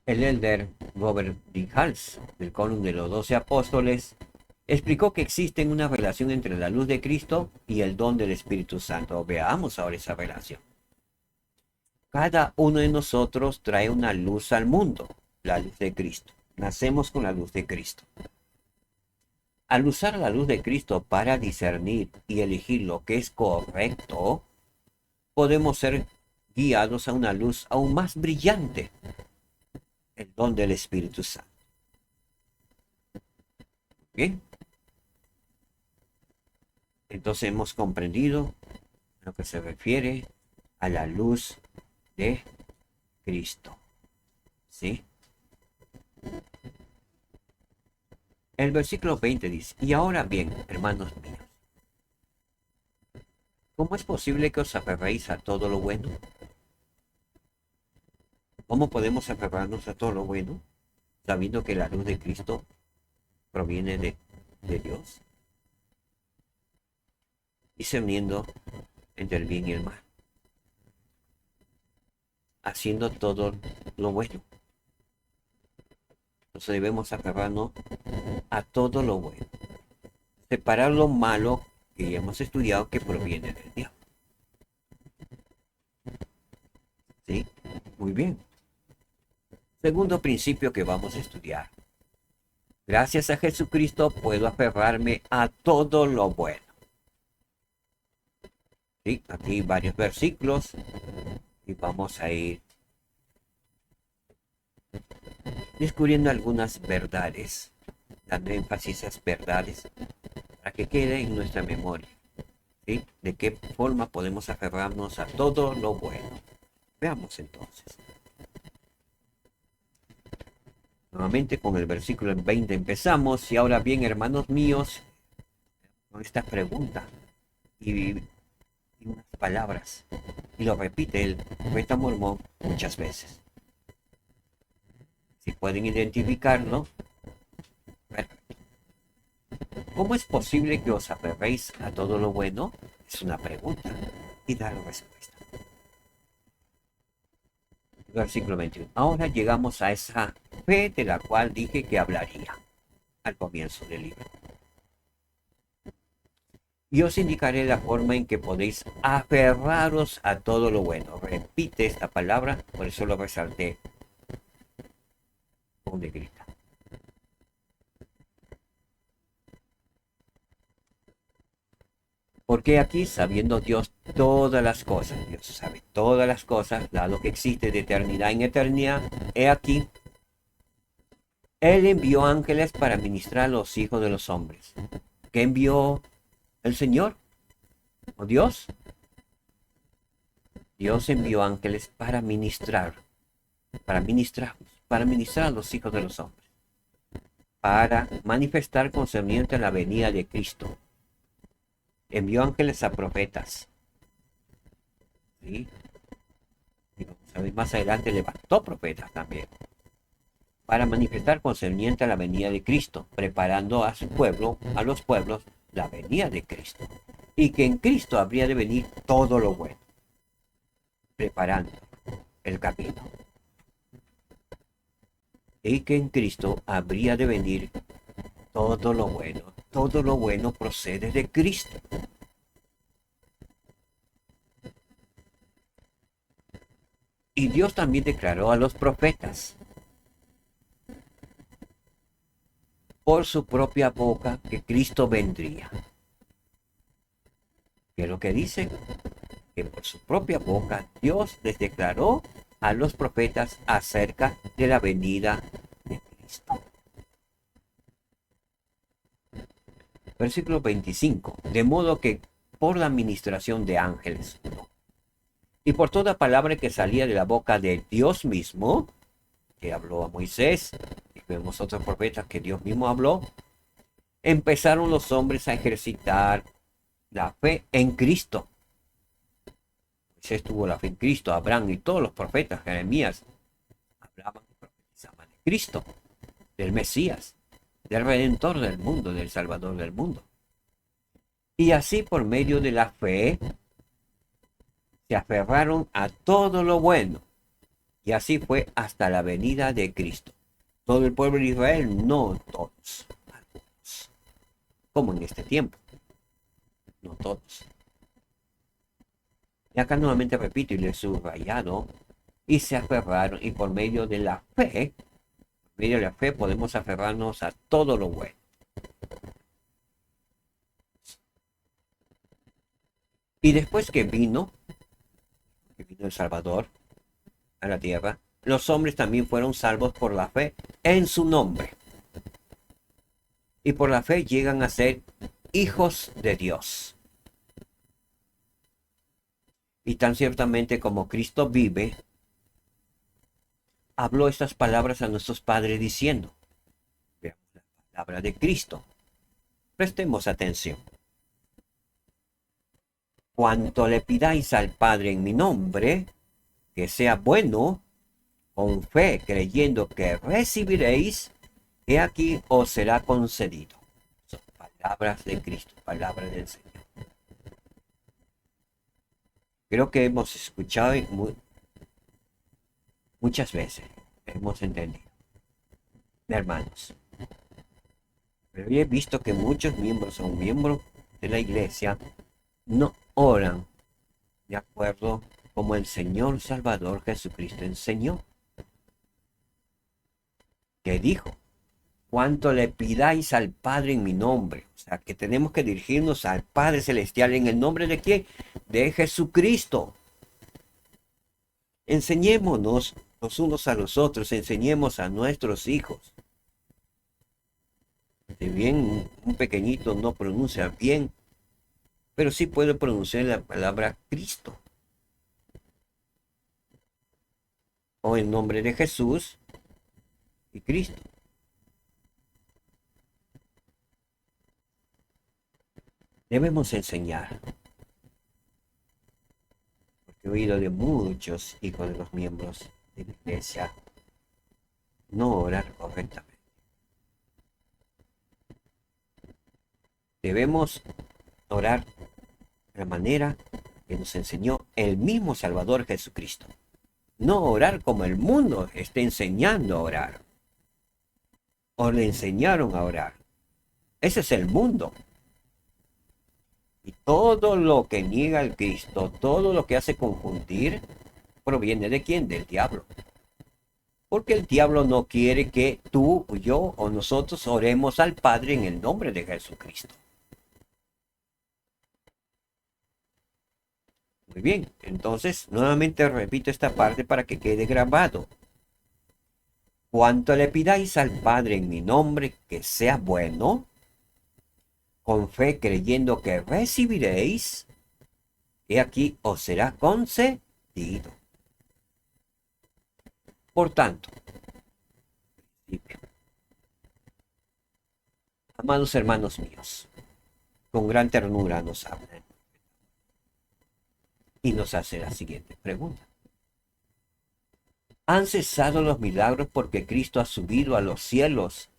el elder Robert D. Hals, del Quórum de los 12 Apóstoles, explicó que existe una relación entre la luz de Cristo y el don del Espíritu Santo. Veamos ahora esa relación. Cada uno de nosotros trae una luz al mundo, la luz de Cristo. Nacemos con la luz de Cristo. Al usar la luz de Cristo para discernir y elegir lo que es correcto, podemos ser guiados a una luz aún más brillante, el don del Espíritu Santo. Bien. Entonces hemos comprendido lo que se refiere a la luz de Cristo. ¿Sí? El versículo 20 dice, y ahora bien, hermanos míos, ¿cómo es posible que os aferréis a todo lo bueno? ¿Cómo podemos aferrarnos a todo lo bueno, sabiendo que la luz de Cristo proviene de Dios? Discerniendo entre el bien y el mal, haciendo todo lo bueno. Entonces debemos aferrarnos a todo lo bueno, separar lo malo que ya hemos estudiado que proviene del diablo. Muy bien. Segundo principio que vamos a estudiar. Gracias a Jesucristo puedo aferrarme a todo lo bueno. ¿Sí? Aquí varios versículos y vamos a ir descubriendo algunas verdades, dando énfasis a esas verdades para que quede en nuestra memoria. ¿Sí? ¿De qué forma podemos aferrarnos a todo lo bueno? Veamos entonces. Nuevamente con el versículo 20 empezamos. Y ahora bien, hermanos míos, con esta pregunta y unas palabras. Y lo repite el profeta Mormón muchas veces. Si pueden identificarlo, perfecto. ¿Cómo es posible que os aferréis a todo lo bueno? Es una pregunta y da la respuesta. Versículo 21. Ahora llegamos a esa fe de la cual dije que hablaría al comienzo del libro. Y os indicaré la forma en que podéis aferraros a todo lo bueno. Repite esta palabra, por eso lo resalté con negrita. Porque aquí, sabiendo Dios todas las cosas, Dios sabe todas las cosas, dado que existe de eternidad en eternidad, he aquí, Él envió ángeles para ministrar a los hijos de los hombres. ¿Qué envió el Señor? ¿O Dios? Dios envió ángeles para ministrar a los hijos de los hombres, para manifestar concerniente a la venida de Cristo. Envió ángeles a profetas. ¿Sí? Y vamos a ver más adelante, levantó profetas también, para manifestar concerniente a la venida de Cristo, preparando a su pueblo, a los pueblos, la venida de Cristo. Y que en Cristo habría de venir todo lo bueno, preparando el camino. Y que en Cristo habría de venir todo lo bueno. Todo lo bueno procede de Cristo. Y Dios también declaró a los profetas por su propia boca que Cristo vendría. ¿Qué es lo que dice? Que por su propia boca Dios les declaró a los profetas acerca de la venida de Cristo. Versículo 25. De modo que por la administración de ángeles y por toda palabra que salía de la boca de Dios mismo, que habló a Moisés, y vemos otros profetas que Dios mismo habló, empezaron los hombres a ejercitar la fe en Cristo. Moisés tuvo la fe en Cristo, Abraham y todos los profetas, Jeremías, hablaban y profetizaban de Cristo, del Mesías, del Redentor del mundo, del Salvador del mundo. Y así por medio de la fe se aferraron a todo lo bueno. Y así fue hasta la venida de Cristo. Todo el pueblo de Israel, no todos, algunos, como en este tiempo, no todos. Y acá nuevamente repito y le he subrayado, y se aferraron, y por medio de la fe podemos aferrarnos a todo lo bueno. Y después que vino el Salvador a la tierra, los hombres también fueron salvos por la fe en su nombre. Y por la fe llegan a ser hijos de Dios. Y tan ciertamente como Cristo vive, habló estas palabras a nuestros padres diciendo, veamos la palabra de Cristo. Prestemos atención. Cuanto le pidáis al Padre en mi nombre, que sea bueno, con fe, creyendo que recibiréis, he aquí os será concedido. Son palabras de Cristo, palabras del Señor. Creo que hemos escuchado muchas veces, hemos entendido, hermanos. Pero he visto que muchos miembros de la iglesia no oran de acuerdo como el Señor Salvador Jesucristo enseñó, que dijo, cuanto le pidáis al Padre en mi nombre. O sea, que tenemos que dirigirnos al Padre Celestial en el nombre de ¿quién? De Jesucristo. Enseñémonos los unos a los otros, enseñemos a nuestros hijos. Si bien un pequeñito no pronuncia bien, pero sí puede pronunciar la palabra Cristo. O el nombre de Jesús y Cristo. Debemos enseñar. Porque he oído de muchos hijos de los miembros de la iglesia no orar correctamente. Debemos orar de la manera que nos enseñó el mismo Salvador Jesucristo. No orar como el mundo está enseñando a orar. O le enseñaron a orar. Ese es el mundo. Y todo lo que niega al Cristo, todo lo que hace confundir, proviene de quién? Del diablo. Porque el diablo no quiere que tú, yo o nosotros oremos al Padre en el nombre de Jesucristo. Muy bien, entonces nuevamente repito esta parte para que quede grabado. Cuanto le pidáis al Padre en mi nombre que sea bueno, con fe creyendo que recibiréis, y aquí os será concedido. Por tanto, amados hermanos míos, con gran ternura nos hablan y nos hace la siguiente pregunta. ¿Han cesado los milagros porque Cristo ha subido a los cielos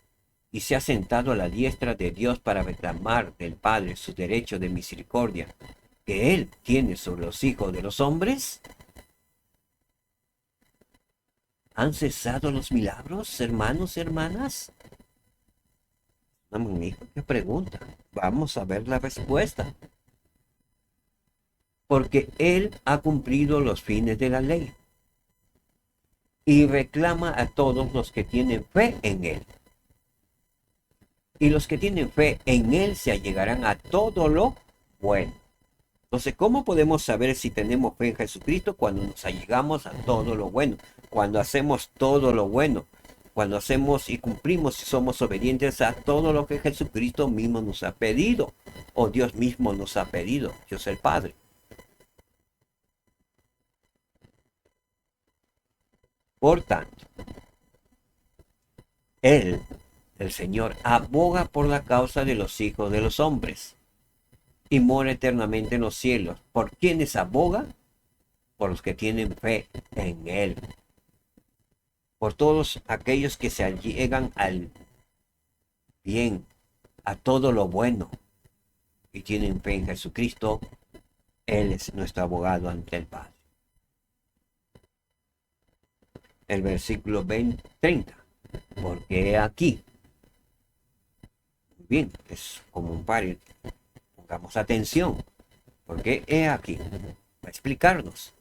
y se ha sentado a la diestra de Dios para reclamar del Padre su derecho de misericordia que Él tiene sobre los hijos de los hombres? ¿Han cesado los milagros, hermanos y hermanas? Una magnífica pregunta. Vamos a ver la respuesta. Porque Él ha cumplido los fines de la ley y reclama a todos los que tienen fe en Él. Y los que tienen fe en Él se allegarán a todo lo bueno. Entonces, ¿cómo podemos saber si tenemos fe en Jesucristo? Cuando nos allegamos a todo lo bueno, cuando hacemos todo lo bueno, cuando hacemos y cumplimos y somos obedientes a todo lo que Jesucristo mismo nos ha pedido, o Dios mismo nos ha pedido, Dios el Padre. Por tanto, Él, el Señor, aboga por la causa de los hijos de los hombres y mora eternamente en los cielos. ¿Por quiénes aboga? Por los que tienen fe en Él. Por todos aquellos que se allegan al bien, a todo lo bueno, y tienen fe en Jesucristo. Él es nuestro abogado ante el Padre. El versículo 30. Porque aquí, bien, es como un par, pongamos atención, porque he aquí, va a explicarnos.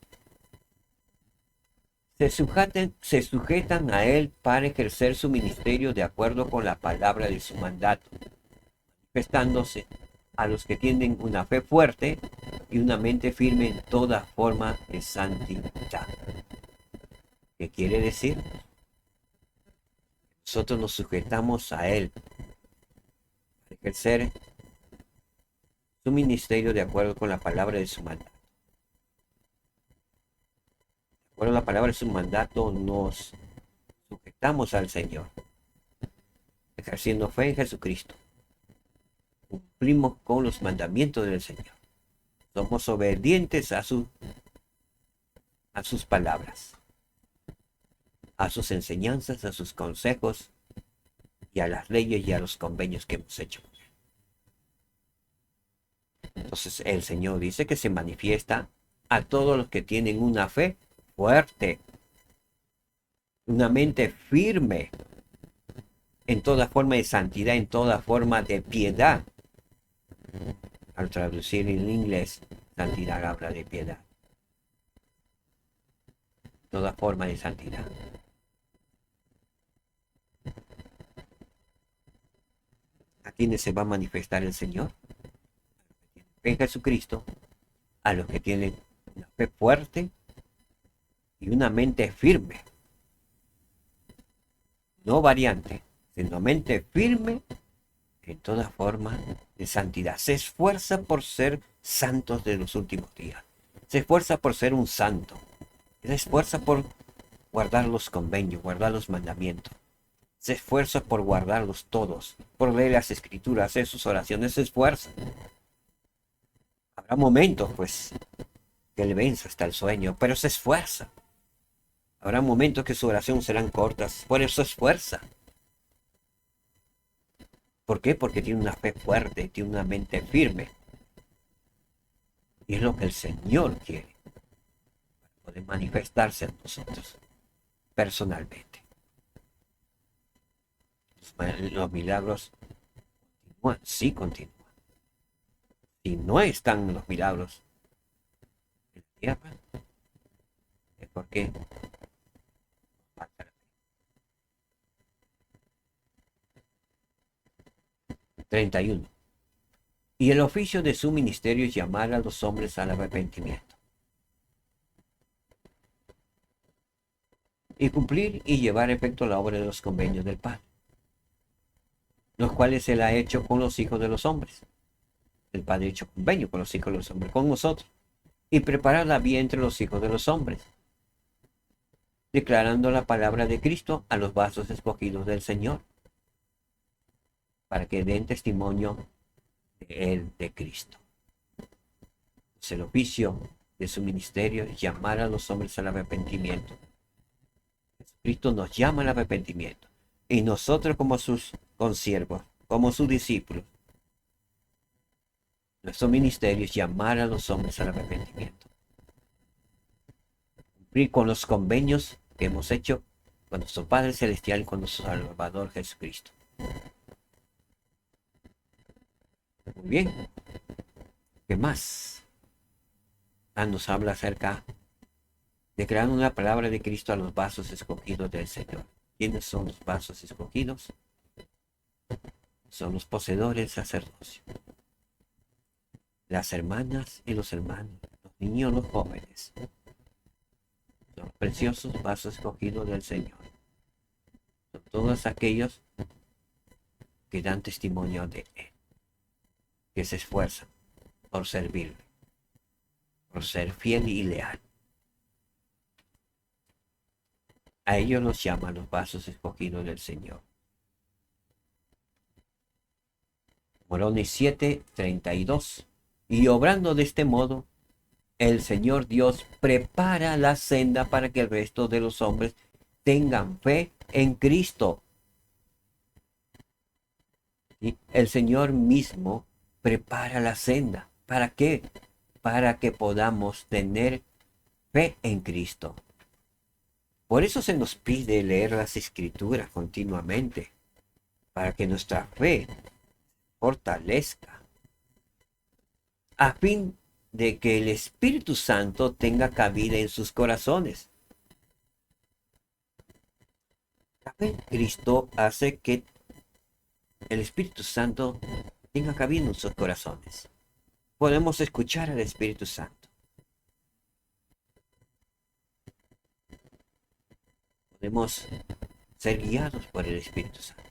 Se sujetan a Él para ejercer su ministerio de acuerdo con la palabra de su mandato, manifestándose a los que tienen una fe fuerte y una mente firme en toda forma de santidad. ¿Qué quiere decir? Nosotros nos sujetamos a Él para ejercer su ministerio de acuerdo con la palabra de su mandato. De acuerdo a la palabra de su mandato, nos sujetamos al Señor, ejerciendo fe en Jesucristo. Cumplimos con los mandamientos del Señor. Somos obedientes a sus palabras, a sus enseñanzas, a sus consejos y a las leyes y a los convenios que hemos hecho. Entonces el Señor dice que se manifiesta a todos los que tienen una fe fuerte, una mente firme, en toda forma de santidad, en toda forma de piedad. Al traducir en inglés, santidad habla de piedad. toda forma de santidad. ¿A quiénes se va a manifestar el Señor? En Jesucristo, a los que tienen una fe fuerte y una mente firme, no variante, sino mente firme en toda forma de santidad. Se esfuerza por ser santos de los últimos días. Se esfuerza por ser un santo. Se esfuerza por guardar los convenios, guardar los mandamientos. Se esfuerza por guardarlos todos, por leer las escrituras, hacer sus oraciones, se esfuerza. Habrá momentos, pues, que le venza hasta el sueño, pero se esfuerza. Habrá momentos que sus oraciones serán cortas, por eso se esfuerza. ¿Por qué? Porque tiene una fe fuerte, tiene una mente firme. Y es lo que el Señor quiere, para poder manifestarse a nosotros personalmente. Los milagros continúan, sí continúan. Si no están los milagros en la tierra, es porque falta la fe. 31. Y el oficio de su ministerio es llamar a los hombres al arrepentimiento. Y cumplir y llevar a efecto la obra de los convenios del Padre, los cuales él ha hecho con los hijos de los hombres. El Padre ha hecho convenio con los hijos de los hombres, con nosotros, y preparar la vía entre los hijos de los hombres, declarando la palabra de Cristo a los vasos escogidos del Señor, para que den testimonio de él, de Cristo. Es el oficio de su ministerio, llamar a los hombres al arrepentimiento. Jesucristo nos llama al arrepentimiento, y nosotros como sus consiervos, como sus discípulos, nuestro ministerio es llamar a los hombres al arrepentimiento. Cumplir con los convenios que hemos hecho con nuestro Padre Celestial y con nuestro Salvador Jesucristo. Muy bien. ¿Qué más? Nos habla acerca de crear una palabra de Cristo a los vasos escogidos del Señor. ¿Quiénes son los vasos escogidos? Son los poseedores del sacerdocio. Las hermanas y los hermanos, los niños y los jóvenes. Son los preciosos vasos escogidos del Señor. Son todos aquellos que dan testimonio de Él, que se esfuerzan por servirle, por ser fiel y leal. A ellos los llaman los vasos escogidos del Señor. Morones 7:32. Y obrando de este modo, el Señor Dios prepara la senda para que el resto de los hombres tengan fe en Cristo. ¿Sí? El Señor mismo prepara la senda. ¿Para qué? Para que podamos tener fe en Cristo. Por eso se nos pide leer las Escrituras continuamente, para que nuestra fe fortalezca, a fin de que el Espíritu Santo tenga cabida en sus corazones. La fe en Cristo hace que el Espíritu Santo tenga cabida en sus corazones. Podemos escuchar al Espíritu Santo. Podemos ser guiados por el Espíritu Santo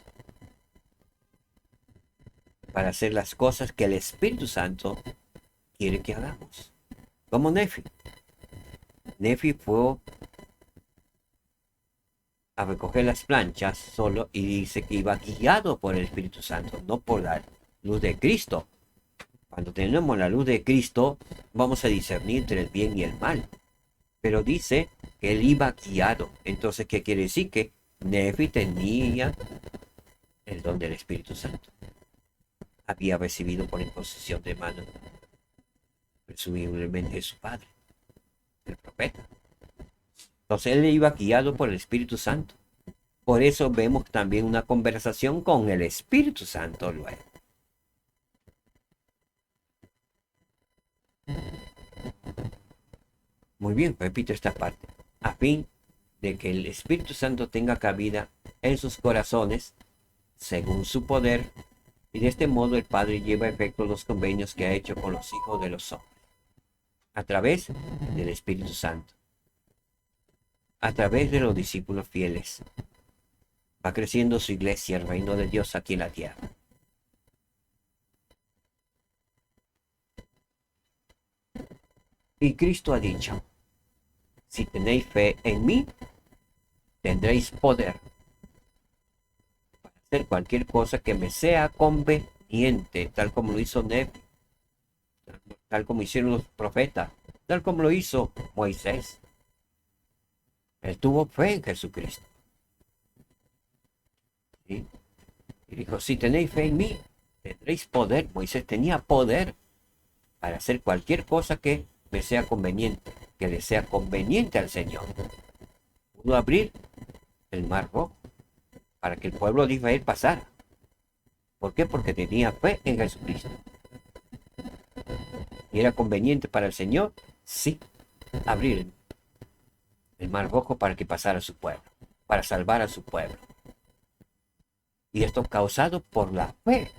para hacer las cosas que el Espíritu Santo quiere que hagamos. Como Nefi. Nefi fue a recoger las planchas solo y dice que iba guiado por el Espíritu Santo, no por la luz de Cristo. Cuando tenemos la luz de Cristo, vamos a discernir entre el bien y el mal. Pero dice que él iba guiado. Entonces, ¿qué quiere decir? Que Nefi tenía el don del Espíritu Santo. Había recibido por imposición de mano, presumiblemente de su padre, el profeta. Entonces él iba guiado por el Espíritu Santo. Por eso vemos también una conversación con el Espíritu Santo luego. Muy bien, repito esta parte. A fin de que el Espíritu Santo tenga cabida en sus corazones según su poder, y de este modo el Padre lleva a efecto los convenios que ha hecho con los hijos de los hombres, a través del Espíritu Santo, a través de los discípulos fieles. Va creciendo su iglesia, el reino de Dios aquí en la tierra. Y Cristo ha dicho, si tenéis fe en mí, tendréis poder para hacer cualquier cosa que me sea conveniente, tal como lo hizo Nefi, tal como hicieron los profetas, tal como lo hizo Moisés. Él tuvo fe en Jesucristo. ¿Sí? Y dijo, si tenéis fe en mí, tendréis poder. Moisés tenía poder para hacer cualquier cosa que me sea conveniente, que le sea conveniente al Señor. Pudo abrir el mar rojo para que el pueblo de Israel pasara. ¿Por qué? Porque tenía fe en Jesucristo. ¿Y era conveniente para el Señor? Sí, abrir el mar rojo para que pasara su pueblo, para salvar a su pueblo. Y esto causado por la fe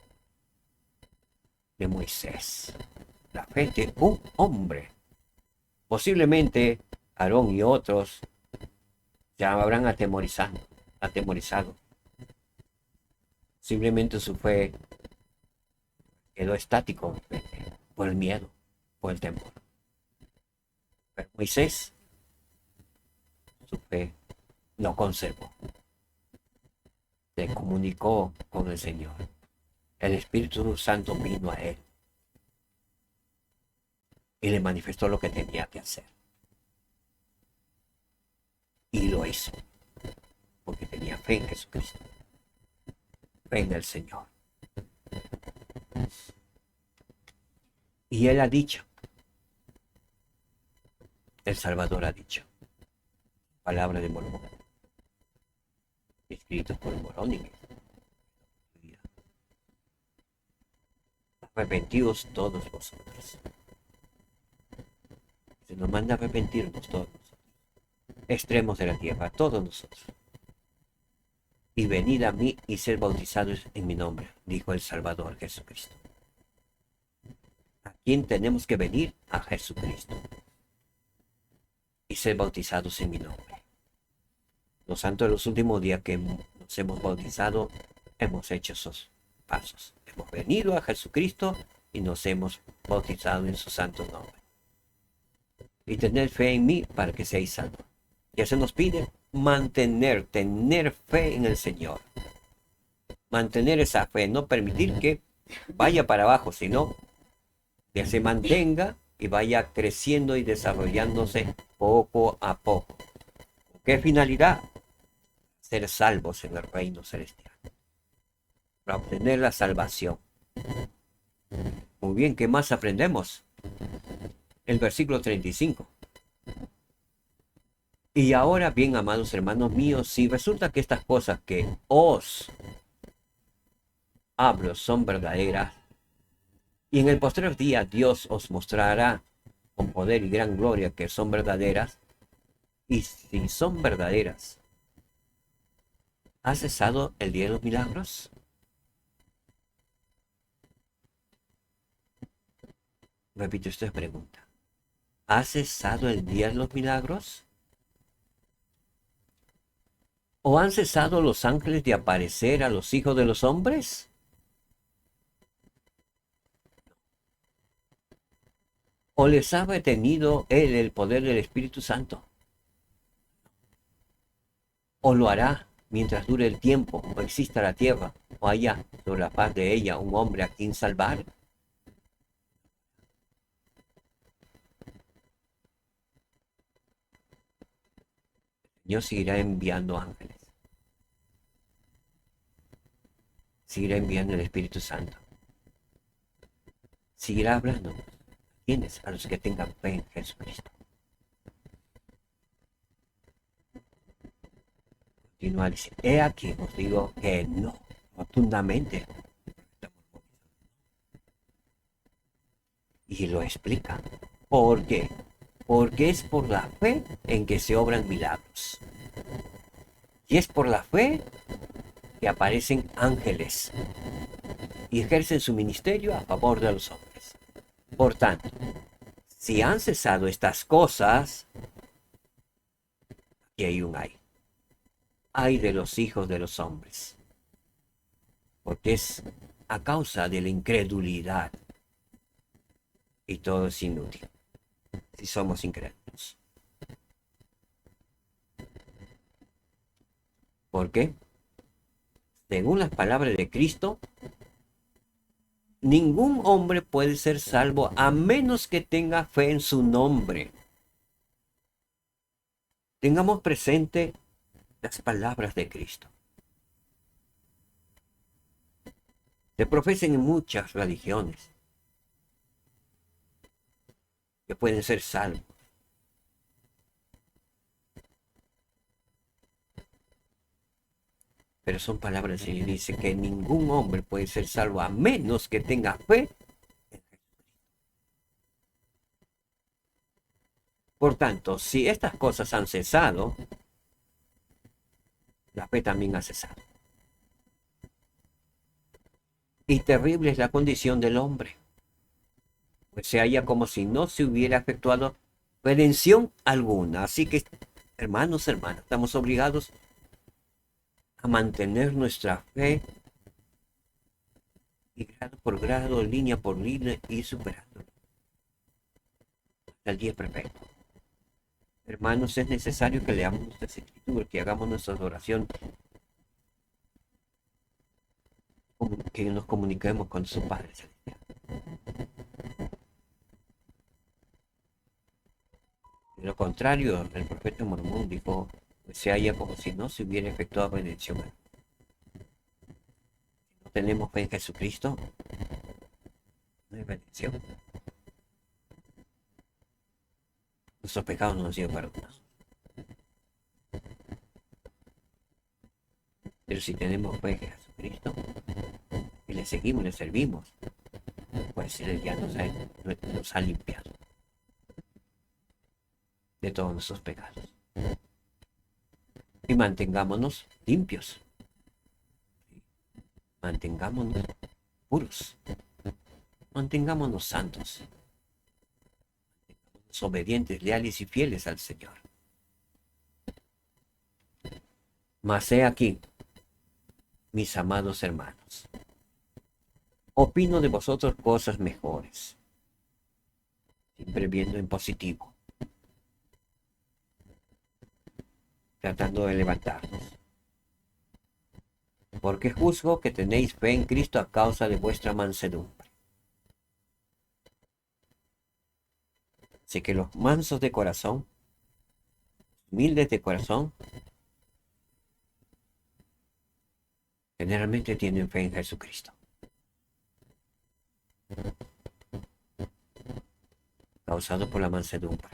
de Moisés, la fe de un hombre. Posiblemente Aarón y otros ya habrán atemorizado. Simplemente su fe quedó estático por el miedo, por el temor. Pero Moisés, su fe lo conservó. Se comunicó con el Señor. El Espíritu Santo vino a él y le manifestó lo que tenía que hacer. Y lo hizo, porque tenía fe en Jesucristo, fe en el Señor. Y él ha dicho, el Salvador ha dicho, palabra de Mormón, escritos por Morón. Arrepentidos todos vosotros. Se nos manda a arrepentirnos todos nosotros, extremos de la tierra, todos nosotros. Y venid a mí y ser bautizados en mi nombre, dijo el Salvador Jesucristo. ¿A quién tenemos que venir? A Jesucristo. Y ser bautizados en mi nombre. Los santos de los últimos días que nos hemos bautizado, hemos hecho esos pasos. Hemos venido a Jesucristo y nos hemos bautizado en su santo nombre. Y tener fe en mí para que seáis salvos. Ya se nos pide tener fe en el Señor. Mantener esa fe, no permitir que vaya para abajo, sino que se mantenga y vaya creciendo y desarrollándose poco a poco. ¿Qué finalidad? Ser salvos en el reino celestial. Para obtener la salvación. Muy bien, ¿qué más aprendemos? El versículo 35. Y ahora bien, amados hermanos míos, si resulta que estas cosas que os hablo son verdaderas, y en el postrer día Dios os mostrará con poder y gran gloria que son verdaderas, y si son verdaderas, ¿ha cesado el día de los milagros? Repito esta pregunta. ¿Ha cesado el día de los milagros? ¿O han cesado los ángeles de aparecer a los hijos de los hombres? ¿O les ha retenido él el poder del Espíritu Santo? ¿O lo hará mientras dure el tiempo, o exista la tierra, o haya sobre la faz de ella un hombre a quien salvar? Dios seguirá enviando ángeles. Seguirá enviando el Espíritu Santo. Seguirá hablando. ¿Quiénes? A los que tengan fe en Jesucristo. Continúa diciendo, he aquí os digo que no, rotundamente. Y lo explica. ¿Por qué? porque es por la fe en que se obran milagros. Y es por la fe que aparecen ángeles y ejercen su ministerio a favor de los hombres. Por tanto, si han cesado estas cosas, aquí hay un ay. Ay de los hijos de los hombres, porque es a causa de la incredulidad. Y todo es inútil si somos incrédulos. ¿Por qué? Según las palabras de Cristo, ningún hombre puede ser salvo a menos que tenga fe en su nombre. Tengamos presente las palabras de Cristo. Se profesan en muchas religiones que pueden ser salvos. Pero son palabras que dice que ningún hombre puede ser salvo a menos que tenga fe. Por tanto, si estas cosas han cesado, la fe también ha cesado. Y terrible es la condición del hombre, pues se halla como si no se hubiera efectuado redención alguna. Así que, hermanos, hermanas, estamos obligados a mantener nuestra fe y grado por grado, línea por línea, y superando hasta el día perfecto. Hermanos, es necesario que leamos nuestras escrituras, que hagamos nuestra adoración, que nos comuniquemos con su Padre Celestial. De lo contrario, el profeta Mormón dijo, pues se halla como si no se hubiera efectuado redención. Si no tenemos fe en Jesucristo, no hay redención. Nuestros pecados no han sido perdonados. Pero si tenemos fe en Jesucristo y le seguimos, le servimos, pues Él ya nos ha limpiado de todos nuestros pecados. Y mantengámonos limpios. Mantengámonos puros. Mantengámonos santos. Mantengámonos obedientes, leales y fieles al Señor. Mas he aquí, mis amados hermanos, opino de vosotros cosas mejores, siempre viendo en positivo, tratando de levantarnos. Porque juzgo que tenéis fe en Cristo a causa de vuestra mansedumbre. Así que los mansos de corazón, humildes de corazón, generalmente tienen fe en Jesucristo. Causado por la mansedumbre.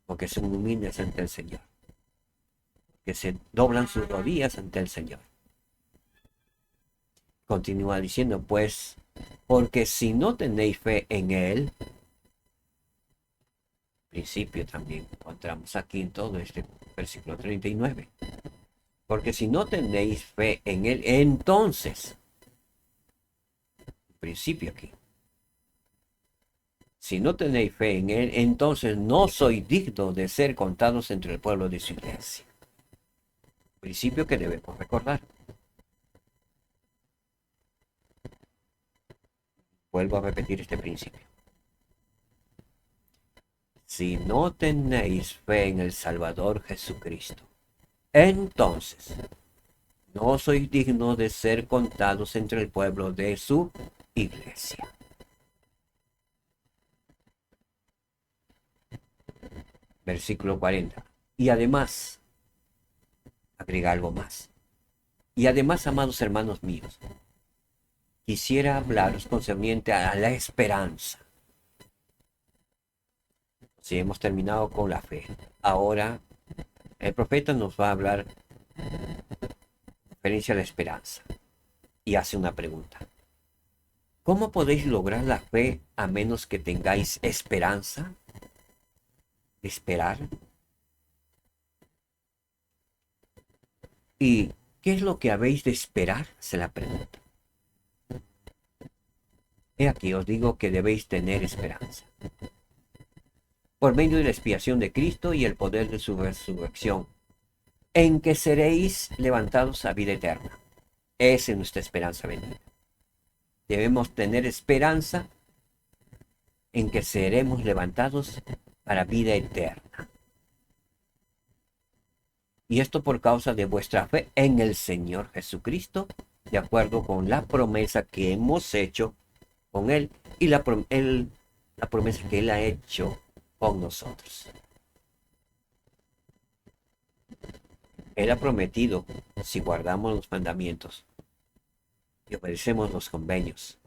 Porque son humildes ante el Señor. Que se doblan sus rodillas ante el Señor. Continúa diciendo, pues, porque si no tenéis fe en Él, principio también encontramos aquí en todo este versículo 39. Porque si no tenéis fe en Él, entonces, principio aquí, si no tenéis fe en Él, entonces no sois dignos de ser contados entre el pueblo de su iglesia. Principio que debemos recordar. Vuelvo a repetir este principio. Si no tenéis fe en el Salvador Jesucristo, entonces no sois dignos de ser contados entre el pueblo de su iglesia. Versículo 40. Y además, agrega algo más. Y además, amados hermanos míos, quisiera hablaros concerniente a la esperanza. Si hemos terminado con la fe, ahora el profeta nos va a hablar referencia a la esperanza y hace una pregunta. ¿Cómo podéis lograr la fe a menos que tengáis esperanza? Esperar. ¿Y qué es lo que habéis de esperar? Se la pregunta. He aquí os digo que debéis tener esperanza. Por medio de la expiación de Cristo y el poder de su resurrección, en que seréis levantados a vida eterna. Esa es nuestra esperanza bendita. Debemos tener esperanza en que seremos levantados para vida eterna. Y esto por causa de vuestra fe en el Señor Jesucristo, de acuerdo con la promesa que hemos hecho con Él y la promesa que Él ha hecho con nosotros. Él ha prometido, si guardamos los mandamientos y obedecemos los convenios,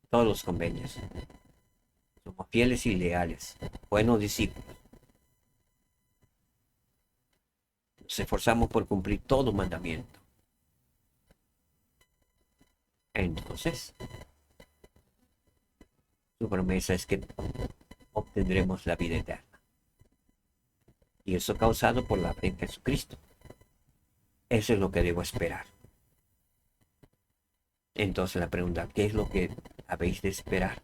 todos los convenios, somos fieles y leales, buenos discípulos, nos esforzamos por cumplir todo mandamiento. Entonces, su promesa es que obtendremos la vida eterna. Y eso causado por la fe en Jesucristo. Eso es lo que debo esperar. Entonces la pregunta, ¿qué es lo que habéis de esperar?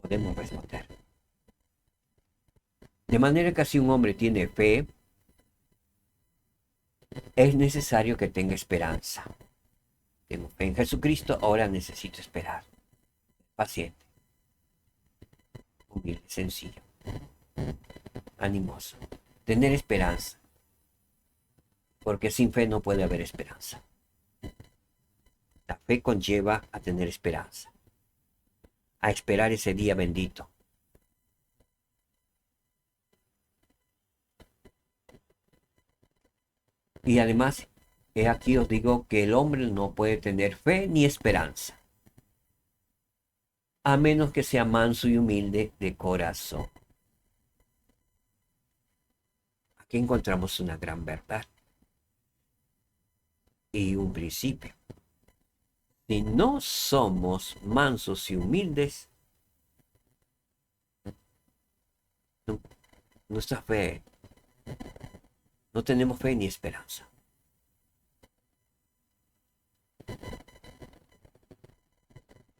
Podemos responder. De manera que si un hombre tiene fe, es necesario que tenga esperanza. Tengo fe en Jesucristo, ahora necesito esperar. Paciente, humilde, sencillo, animoso. Tener esperanza. Porque sin fe no puede haber esperanza. La fe conlleva a tener esperanza. A esperar ese día bendito. Y además, he aquí os digo que el hombre no puede tener fe ni esperanza, a menos que sea manso y humilde de corazón. Aquí encontramos una gran verdad y un principio. Si no somos mansos y humildes, nuestra fe, no tenemos fe ni esperanza.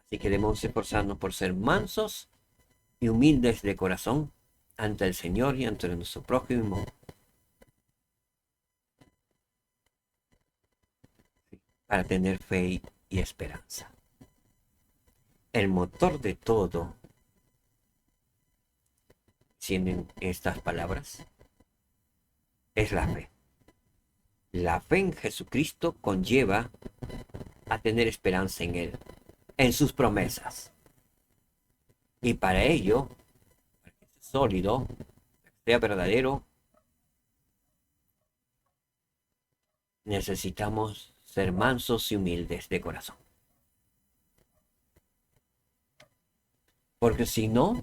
Así que debemos esforzarnos por ser mansos y humildes de corazón ante el Señor y ante nuestro prójimo. Para tener fe y esperanza. El motor de todo, siendo estas palabras, es la fe. La fe en Jesucristo conlleva a tener esperanza en Él, en sus promesas. Y para ello, para que sea sólido, para que sea verdadero, necesitamos ser mansos y humildes de corazón. Porque si no,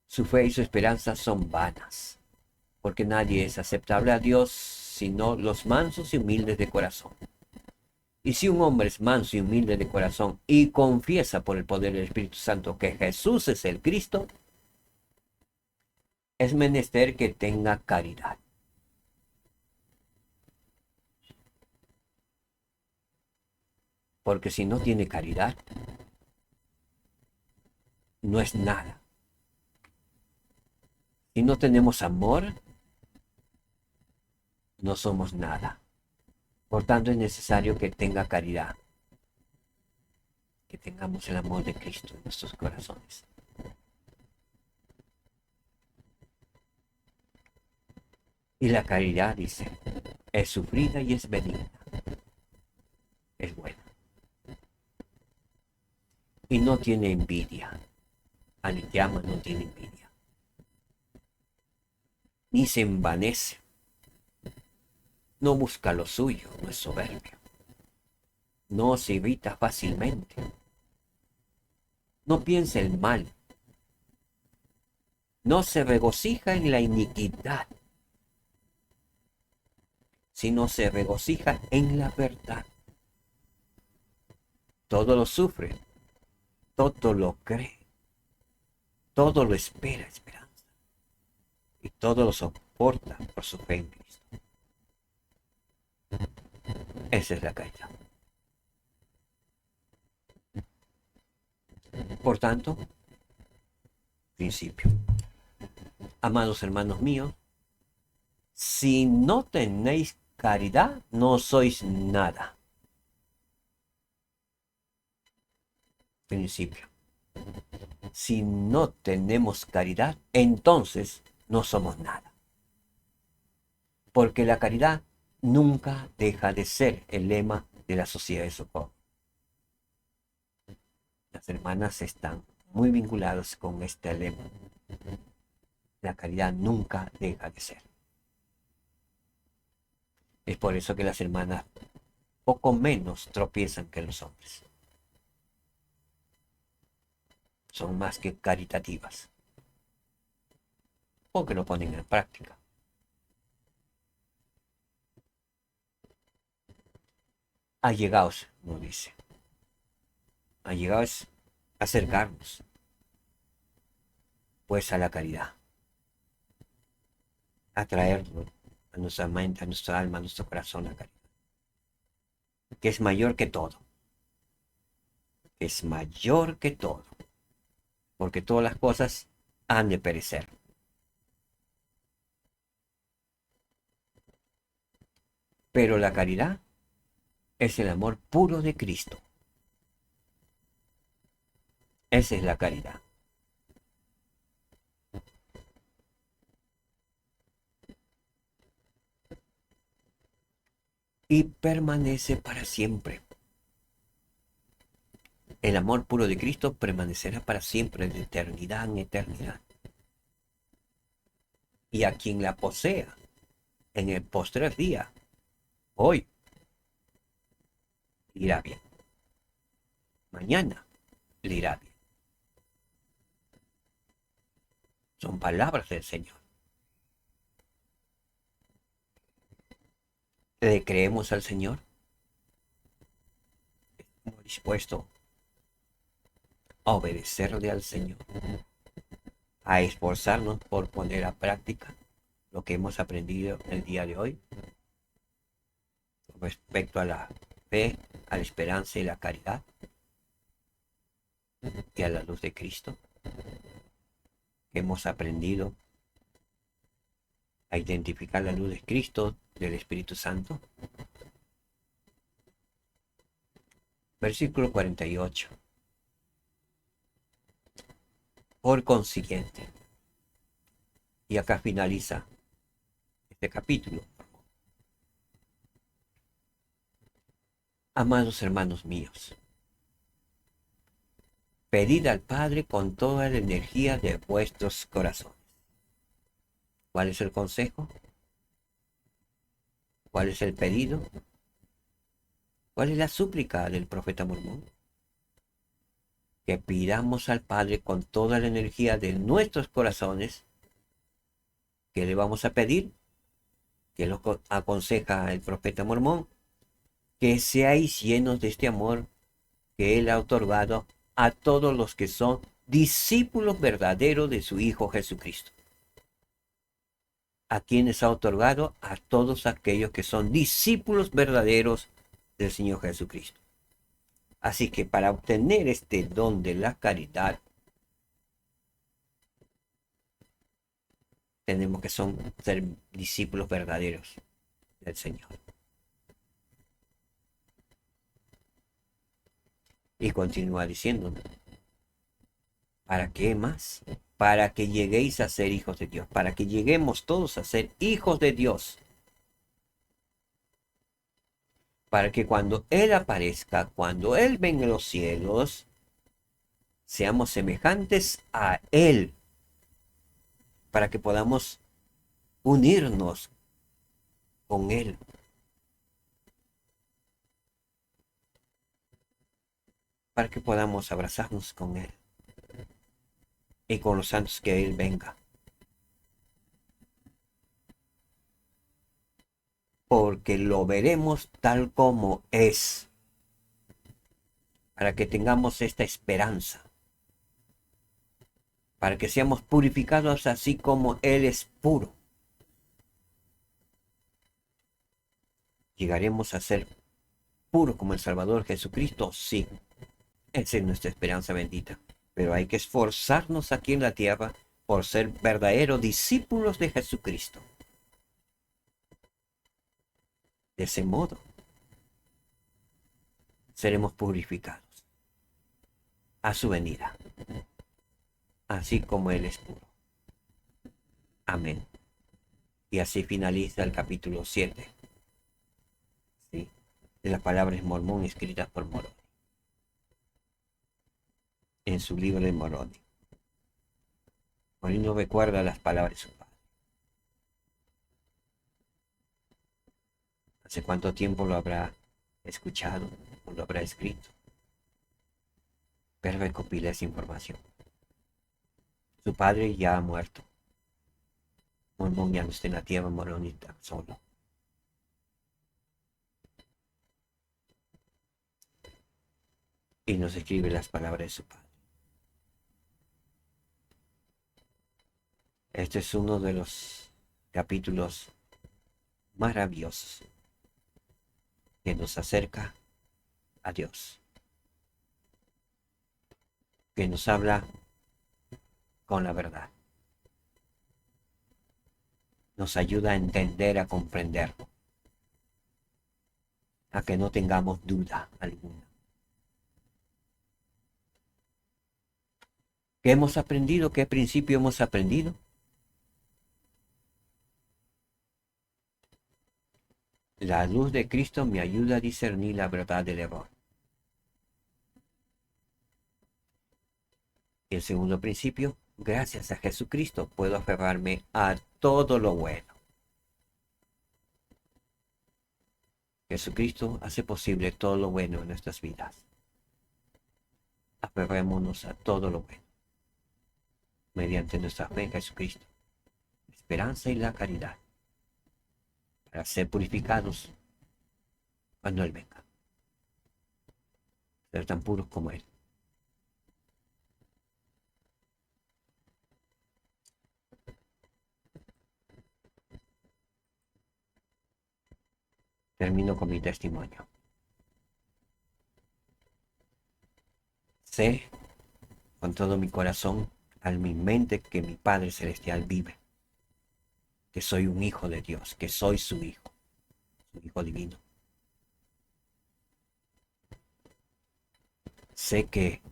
su fe y su esperanza son vanas. Porque nadie es aceptable a Dios sino los mansos y humildes de corazón. Y si un hombre es manso y humilde de corazón y confiesa por el poder del Espíritu Santo que Jesús es el Cristo, es menester que tenga caridad. Porque si no tiene caridad, no es nada. Si no tenemos amor, no somos nada. Por tanto, es necesario que tenga caridad. Que tengamos el amor de Cristo en nuestros corazones. Y la caridad, dice, es sufrida y es benigna. Es buena. Y no tiene envidia. Al que ama no tiene envidia. Ni se envanece. No busca lo suyo, no es soberbio. No se irrita fácilmente. No piensa el mal. No se regocija en la iniquidad, sino se regocija en la verdad. Todo lo sufre, todo lo cree, todo lo espera, esperanza, y todo lo soporta por su fe en Cristo. Esa es la caridad. Por tanto, principio. Amados hermanos míos, si no tenéis caridad, no sois nada. Principio. Si no tenemos caridad, entonces no somos nada. Porque la caridad nunca deja de ser el lema de la Sociedad de Socorro. Las hermanas están muy vinculadas con este lema. La caridad nunca deja de ser. Es por eso que las hermanas poco menos tropiezan que los hombres. Son más que caritativas, porque lo ponen en práctica. Allegaos, nos dice. Allegaos, acercarnos, pues a la caridad. Atraerlo a nuestra mente, a nuestra alma, a nuestro corazón, la caridad. Que es mayor que todo. Es mayor que todo. Porque todas las cosas han de perecer. Pero la caridad es el amor puro de Cristo. Esa es la caridad. Y permanece para siempre. El amor puro de Cristo permanecerá para siempre, de eternidad en eternidad. Y a quien la posea en el postrer día, hoy, le irá bien. Mañana le irá bien. Son palabras del Señor. ¿Le creemos al Señor? ¿Estamos dispuestos a obedecerle al Señor? A esforzarnos por poner a práctica lo que hemos aprendido el día de hoy respecto a la fe, a la esperanza y la caridad y a la luz de Cristo. Hemos aprendido a identificar la luz de Cristo, del Espíritu Santo. Versículo 48. Por consiguiente, y acá finaliza este capítulo. Amados hermanos míos, pedid al Padre con toda la energía de vuestros corazones. ¿Cuál es el consejo? ¿Cuál es el pedido? ¿Cuál es la súplica del profeta Mormón? Que pidamos al Padre con toda la energía de nuestros corazones. ¿Qué le vamos a pedir? Que lo aconseja el profeta Mormón, que seáis llenos de este amor que Él ha otorgado a todos los que son discípulos verdaderos de su Hijo Jesucristo. A quienes ha otorgado a todos aquellos que son discípulos verdaderos del Señor Jesucristo. Así que para obtener este don de la caridad, tenemos que ser discípulos verdaderos del Señor. Y continúa diciendo, ¿para qué más? Para que lleguéis a ser hijos de Dios, para que lleguemos todos a ser hijos de Dios. Para que cuando Él aparezca, cuando Él venga en los cielos, seamos semejantes a Él, para que podamos unirnos con Él. Para que podamos abrazarnos con Él y con los santos que Él venga. porque lo veremos tal como es, para que tengamos esta esperanza, para que seamos purificados así como Él es puro. ¿Llegaremos a ser puros como el Salvador Jesucristo? Sí, esa es nuestra esperanza bendita. Pero hay que esforzarnos aquí en la tierra por ser verdaderos discípulos de Jesucristo. De ese modo, seremos purificados a su venida, así como Él es puro. Amén. Y así finaliza el capítulo 7, ¿sí?, de las palabras Mormón escritas por Moroni, en su libro de Moroni. Moroni no recuerda las palabras de su padre. ¿Hace cuánto tiempo lo habrá escuchado o lo habrá escrito? Pero recopila esa información. Su padre ya ha muerto. Mormón ya no está en la tierra, Moroni está solo. Y nos escribe las palabras de su padre. Este es uno de los capítulos maravillosos que nos acerca a Dios, que nos habla con la verdad, nos ayuda a entender, a comprender, a que no tengamos duda alguna. ¿Qué hemos aprendido? ¿Qué principio hemos aprendido? La luz de Cristo me ayuda a discernir la verdad del error. Y el segundo principio, gracias a Jesucristo puedo aferrarme a todo lo bueno. Jesucristo hace posible todo lo bueno en nuestras vidas. Aferrémonos a todo lo bueno, mediante nuestra fe en Jesucristo, la esperanza y la caridad, para ser purificados cuando Él venga, ser tan puros como Él. Termino con mi testimonio. Sé con todo mi corazón, al mi mente, que mi Padre Celestial vive, que soy un hijo de Dios, que soy su hijo divino. Sé que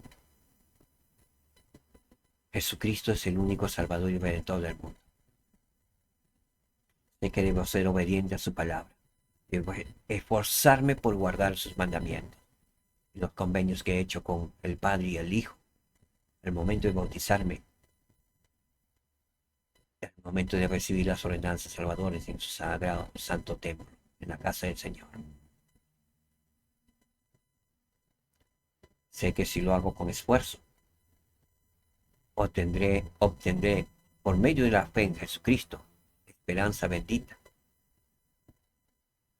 Jesucristo es el único Salvador y Redentor del mundo. Sé que debo ser obediente a su palabra. Debo esforzarme por guardar sus mandamientos y los convenios que he hecho con el Padre y el Hijo al momento de bautizarme, al momento de recibir las ordenanzas salvadoras en su sagrado santo templo, en la casa del Señor. Sé que si lo hago con esfuerzo, obtendré por medio de la fe en Jesucristo esperanza bendita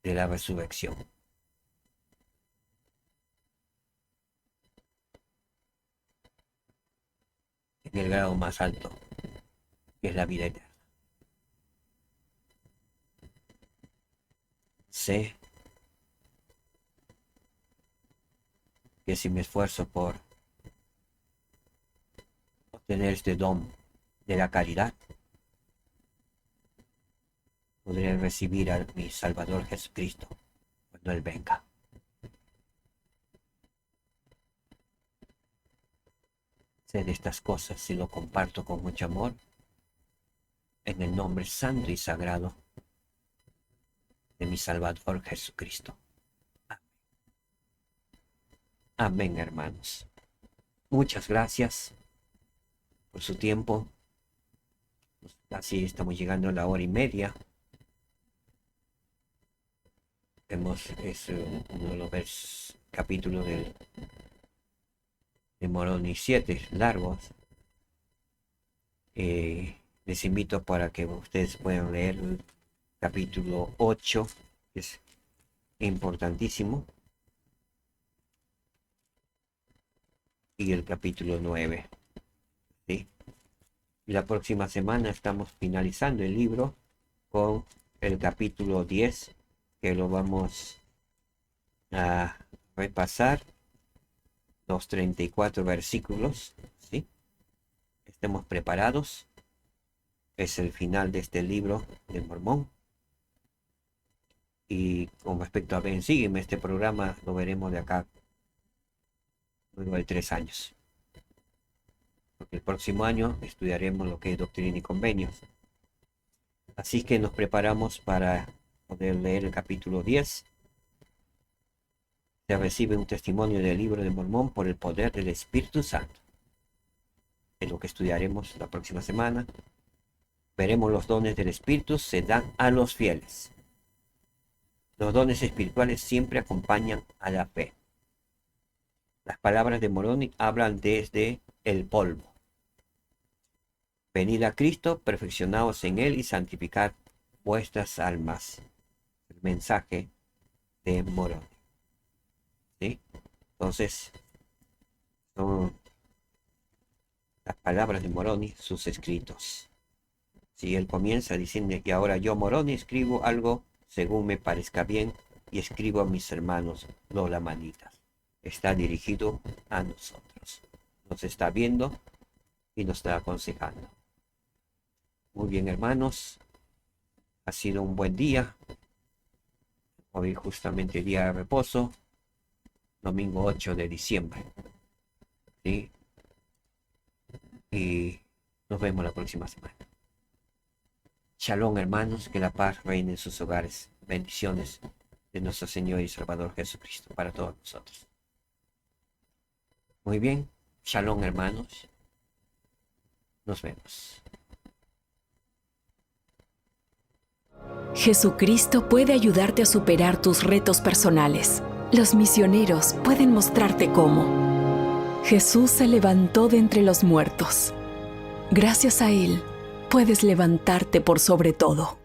de la resurrección, en el grado más alto, que es la vida eterna. Sé que si me esfuerzo por obtener este don de la caridad, podré recibir a mi Salvador Jesucristo cuando Él venga. Sé de estas cosas y lo comparto con mucho amor en el nombre santo y sagrado de mi Salvador Jesucristo. Amén, hermanos. Muchas gracias por su tiempo. Casi estamos llegando a la 1:30. Es uno de los capítulos de Moroni 7 largos. Les invito para que ustedes puedan leer el capítulo 8 Es importantísimo. Y el capítulo 9. ¿Sí? Y la próxima semana estamos finalizando el libro con el capítulo 10, que lo vamos a repasar, los 34 versículos. ¿Sí? Estemos preparados. Es el final de este libro de Mormón. Y con respecto a Ven, sígueme, este programa lo veremos de acá luego de 3 años. Porque el próximo año estudiaremos lo que es Doctrina y Convenios. Así que nos preparamos para poder leer el capítulo 10. Se recibe un testimonio del libro de Mormón por el poder del Espíritu Santo. Es lo que estudiaremos la próxima semana. Veremos los dones del Espíritu se dan a los fieles. Los dones espirituales siempre acompañan a la fe. Las palabras de Moroni hablan desde el polvo. Venid a Cristo, perfeccionaos en Él y santificad vuestras almas. El mensaje de Moroni. ¿Sí? Entonces, son las palabras de Moroni, sus escritos. Si él comienza diciendo que ahora yo, Moroni, escribo algo según me parezca bien y escribo a mis hermanos los lamanitas. Está dirigido a nosotros. Nos está viendo y nos está aconsejando. Muy bien, hermanos. Ha sido un buen día. Hoy justamente día de reposo. Domingo 8 de diciembre. ¿Sí? Y nos vemos la próxima semana. Shalom, hermanos, que la paz reine en sus hogares. Bendiciones de nuestro Señor y Salvador Jesucristo para todos nosotros. Muy bien, shalom, hermanos. Nos vemos. Jesucristo puede ayudarte a superar tus retos personales. Los misioneros pueden mostrarte cómo. Jesús se levantó de entre los muertos. Gracias a Él, puedes levantarte por sobre todo.